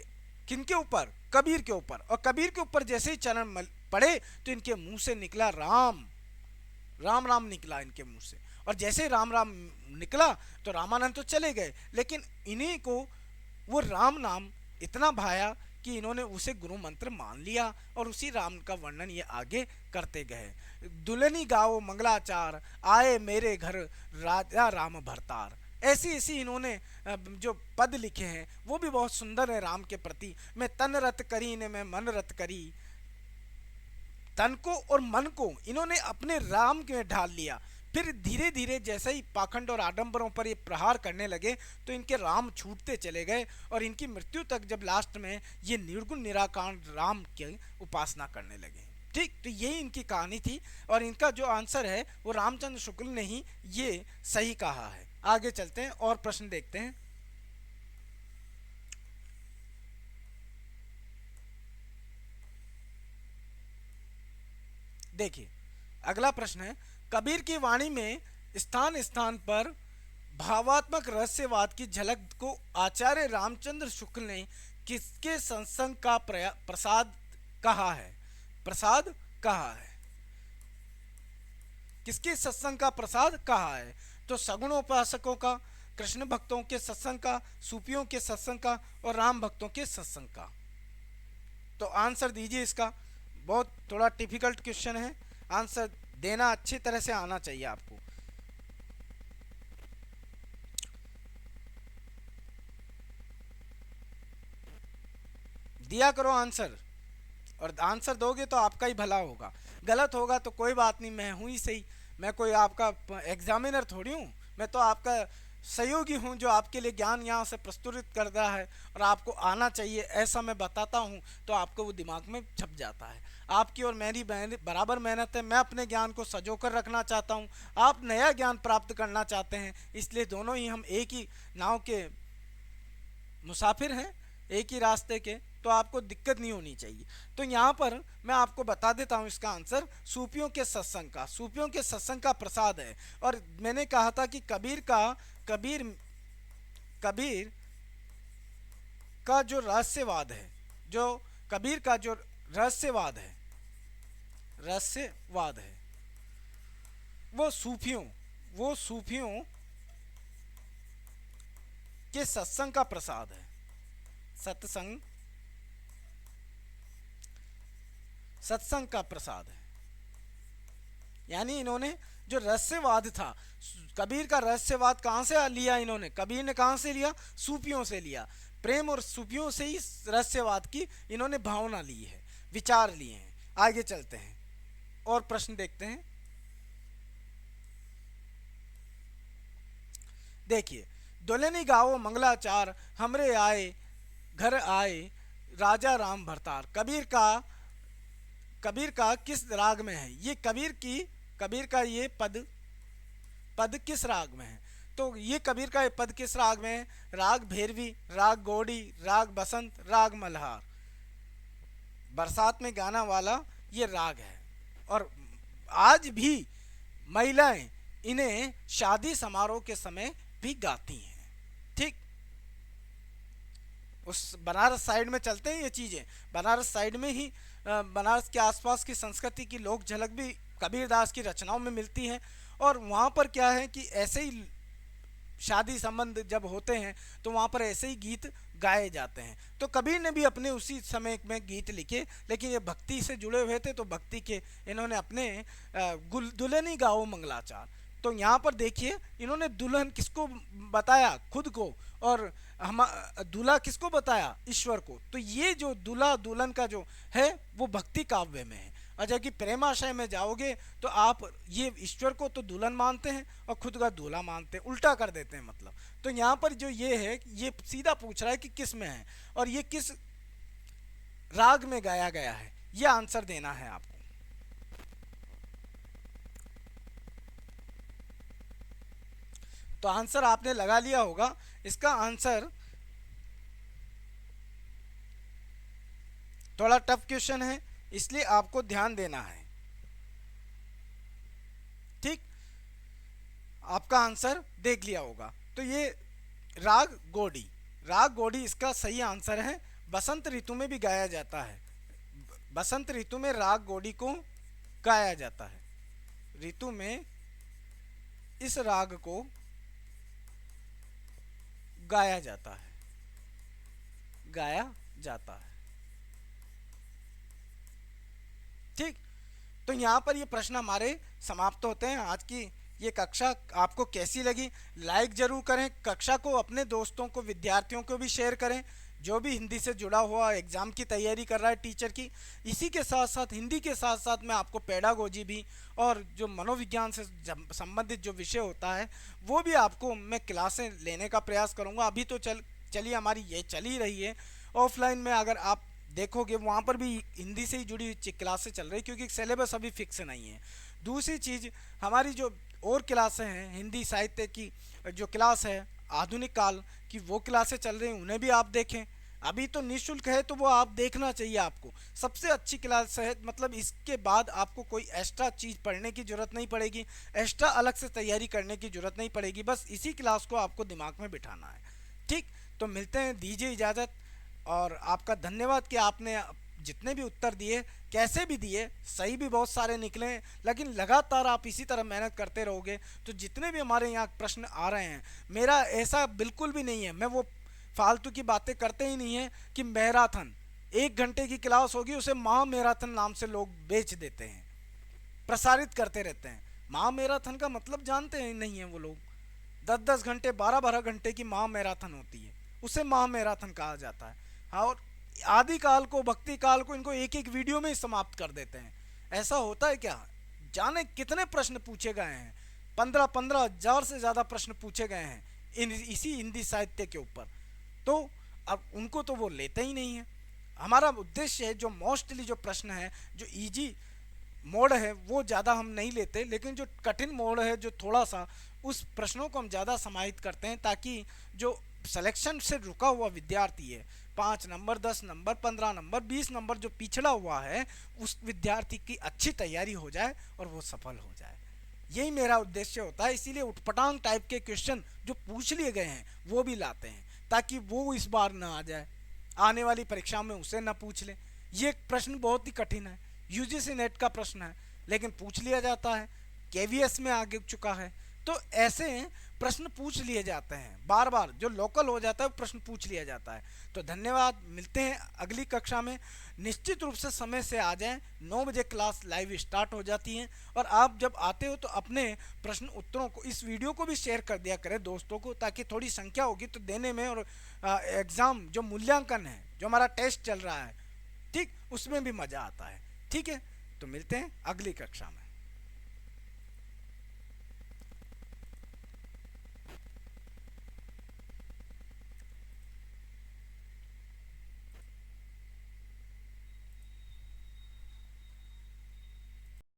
किनके ऊपर? कबीर के ऊपर। और कबीर के ऊपर जैसे ही चरण पड़े तो इनके मुंह से निकला राम, राम राम निकला इनके मुंह से। और जैसे राम राम निकला तो रामानंद तो चले गए, लेकिन इन्हीं को वो राम नाम इतना भाया कि इन्होंने उसे गुरु मंत्र मान लिया, और उसी राम का वर्णन ये आगे करते गए। दुल्हनी गाओ मंगलाचार, आए मेरे घर राजा राम भरतार। ऐसी ऐसी इन्होंने जो पद लिखे हैं वो भी बहुत सुंदर है राम के प्रति। मैं तन रत करी ने मैं मन रत करी, तन को और मन को इन्होंने अपने राम में ढाल लिया। फिर धीरे धीरे जैसे ही पाखंड और आडंबरों पर ये प्रहार करने लगे तो इनके राम छूटते चले गए, और इनकी मृत्यु तक जब लास्ट में ये निर्गुण निराकार राम की उपासना करने लगे। ठीक, तो यही इनकी कहानी थी, और इनका जो आंसर है वो रामचंद्र शुक्ल ने ही ये सही कहा है। आगे चलते हैं और प्रश्न देखते हैं। देखिए अगला प्रश्न है, कबीर की वाणी में स्थान स्थान पर भावात्मक रहस्यवाद की झलक को आचार्य रामचंद्र शुक्ल ने किसके सत्संग का प्रसाद कहा है? प्रसाद कहा है, किसके सत्संग का प्रसाद कहा है? तो सगुणोपासकों का, कृष्ण भक्तों के सत्संग का, सूफियों के सत्संग का, और राम भक्तों के सत्संग का। तो आंसर दीजिए इसका। बहुत थोड़ा डिफिकल्ट क्वेश्चन है, आंसर देना अच्छी तरह से आना चाहिए आपको। दिया करो आंसर, और आंसर दोगे तो आपका ही भला होगा। गलत होगा तो कोई बात नहीं, मैं हूँ ही सही, मैं कोई आपका एग्जामिनर थोड़ी हूँ, मैं तो आपका सहयोगी हूँ जो आपके लिए ज्ञान यहाँ से प्रस्तुत कर रहा है और आपको आना चाहिए ऐसा मैं बताता हूँ, तो आपको वो दिमाग में छप जाता है। आपकी और मेरी बराबर मेहनत है, मैं अपने ज्ञान को सजो कर रखना चाहता हूँ, आप नया ज्ञान प्राप्त करना चाहते हैं, इसलिए दोनों ही हम एक ही नाव के मुसाफिर हैं, एक ही रास्ते के, तो आपको दिक्कत नहीं होनी चाहिए। तो यहाँ पर मैं आपको बता देता हूँ इसका आंसर, सूफियों के सत्संग का, सूफियों के सत्संग का प्रसाद है। और मैंने कहा था कि कबीर कबीर का जो रहस्यवाद है, जो कबीर का जो रहस्यवाद है, रहस्यवाद है वो सूफियों के सत्संग का प्रसाद है। सत्संग सत्संग का प्रसाद है, यानी इन्होंने जो रहस्यवाद था, कबीर का रहस्यवाद कहाँ से लिया इन्होंने, कबीर ने कहाँ से लिया, सूफियों से लिया। प्रेम और सूफियों से ही रहस्यवाद की इन्होंने भावना ली है, विचार लिए हैं। आगे चलते हैं और प्रश्न देखते हैं। देखिए, दुल्हनी गाओ मंगलाचार, हमरे आए घर आए राजा राम भरतार। कबीर का किस राग में है, ये कबीर का ये पद किस राग में है, तो ये कबीर का ये पद किस राग में है, राग भैरवी, राग गौड़ी, राग बसंत, राग मल्हार। बरसात में गाना वाला ये राग है और आज भी महिलाएं इन्हें शादी समारोह के समय भी गाती हैं। ठीक, उस बनारस साइड में चलते हैं ये चीज़ें, बनारस साइड में ही बनारस के आसपास की संस्कृति की लोक झलक भी कबीरदास की रचनाओं में मिलती है। और वहाँ पर क्या है कि ऐसे ही शादी संबंध जब होते हैं तो वहाँ पर ऐसे ही गीत गाए जाते हैं। तो कबीर ने भी अपने उसी समय में गीत लिखे, लेकिन ये भक्ति से जुड़े हुए थे, तो भक्ति के इन्होंने अपने दुल्हनी गाओ मंगलाचार। तो यहाँ पर देखिए, इन्होंने दुल्हन किसको बताया, खुद को, और हम दूल्हा किसको बताया, ईश्वर को। तो ये जो दूल्हा दुल्हन का जो है वो भक्ति काव्य में है। और जबकि प्रेमाशय में जाओगे तो आप ये ईश्वर को तो दुल्हन मानते हैं और खुद का दूल्हा मानते हैं, उल्टा कर देते हैं मतलब। तो यहाँ पर जो ये है, ये सीधा पूछ रहा है कि किस में है और ये किस राग में गाया गया है, ये आंसर देना है आपको। तो आंसर आपने लगा लिया होगा। इसका आंसर थोड़ा टफ क्वेश्चन है, इसलिए आपको ध्यान देना है। ठीक, आपका आंसर देख लिया होगा। तो ये राग गौड़ी इसका सही आंसर है। बसंत ऋतु में भी गाया जाता है, बसंत ऋतु में राग गौड़ी को गाया जाता है। ऋतु में इस राग को गाया जाता है। ठीक, तो यहाँ पर ये प्रश्न हमारे समाप्त होते हैं। आज की ये कक्षा आपको कैसी लगी, लाइक जरूर करें, कक्षा को अपने दोस्तों को, विद्यार्थियों को भी शेयर करें जो भी हिंदी से जुड़ा हुआ एग्ज़ाम की तैयारी कर रहा है टीचर की। इसी के साथ साथ हिंदी के साथ साथ मैं आपको पेडागोजी भी और जो मनोविज्ञान से संबंधित जो विषय होता है वो भी आपको मैं क्लासें लेने का प्रयास करूँगा। अभी तो चलिए हमारी ये चल ही रही है, ऑफलाइन में अगर आप देखोगे वहाँ पर भी हिंदी से ही जुड़ी हुई क्लासें चल रही, क्योंकि सिलेबस अभी फिक्स नहीं है। दूसरी चीज़, हमारी जो और क्लासें हैं, हिंदी साहित्य की जो क्लास है आधुनिक काल की, वो क्लासें चल रही हैं, उन्हें भी आप देखें। अभी तो निःशुल्क है तो वो आप देखना चाहिए, आपको सबसे अच्छी क्लास है। मतलब इसके बाद आपको कोई एक्स्ट्रा चीज़ पढ़ने की ज़रूरत नहीं पड़ेगी, एक्स्ट्रा अलग से तैयारी करने की ज़रूरत नहीं पड़ेगी, बस इसी क्लास को आपको दिमाग में बिठाना है। ठीक, तो मिलते हैं, दीजिए इजाज़त। और आपका धन्यवाद कि आपने जितने भी उत्तर दिए, कैसे भी दिए, सही भी बहुत सारे निकले, लेकिन लगातार आप इसी तरह मेहनत करते रहोगे तो जितने भी हमारे यहाँ प्रश्न आ रहे हैं, मेरा ऐसा बिल्कुल भी नहीं है, मैं वो फालतू की बातें करते ही नहीं है कि मैराथन 1 घंटे की क्लास होगी उसे महा मैराथन नाम से लोग बेच देते हैं, प्रसारित करते रहते हैं। महा मैराथन का मतलब जानते हैं नहीं है वो लोग, 10-10 घंटे 12-12 घंटे की महा मैराथन होती है, उसे महा मैराथन कहा जाता है। हाँ, और आदिकाल को, भक्ति काल को, इनको एक एक वीडियो में ही समाप्त कर देते हैं। ऐसा होता है क्या? जाने कितने प्रश्न पूछे गए हैं, 15,000 से ज़्यादा प्रश्न पूछे गए हैं इसी हिंदी साहित्य के ऊपर। तो अब उनको तो वो लेते ही नहीं है। हमारा उद्देश्य है जो मोस्टली जो प्रश्न है, जो इजी मोड है वो ज़्यादा हम नहीं लेते, लेकिन जो कठिन मोड है, जो थोड़ा सा, उस प्रश्नों को हम ज़्यादा समाहित करते हैं, ताकि जो सिलेक्शन से रुका हुआ विद्यार्थी है, 5 नंबर, 10 नंबर, 15 नंबर, 20 नंबर जो पिछड़ा हुआ है, उस विद्यार्थी की अच्छी तैयारी हो जाए और वो सफल हो जाए। यही मेरा उद्देश्य होता है। इसीलिए उटपटांग टाइप के क्वेश्चन जो पूछ लिए गए हैं वो भी लाते हैं, ताकि वो इस बार ना आ जाए, आने वाली परीक्षा में उसे ना पूछ ले। ये प्रश्न बहुत ही कठिन है, यूजीसी नेट का प्रश्न है, लेकिन पूछ लिया जाता है, केवीएस में आगे चुका है। तो ऐसे प्रश्न पूछ लिए जाते हैं बार बार, जो लोकल हो जाता है वो प्रश्न पूछ लिया जाता है। तो धन्यवाद, मिलते हैं अगली कक्षा में। निश्चित रूप से समय से आ जाएं, 9 बजे क्लास लाइव स्टार्ट हो जाती है। और आप जब आते हो तो अपने प्रश्न उत्तरों को, इस वीडियो को भी शेयर कर दिया करें दोस्तों को, ताकि थोड़ी संख्या होगी तो देने में, और एग्ज़ाम जो मूल्यांकन है, जो हमारा टेस्ट चल रहा है, ठीक, उसमें भी मज़ा आता है। ठीक है, तो मिलते हैं अगली कक्षा में।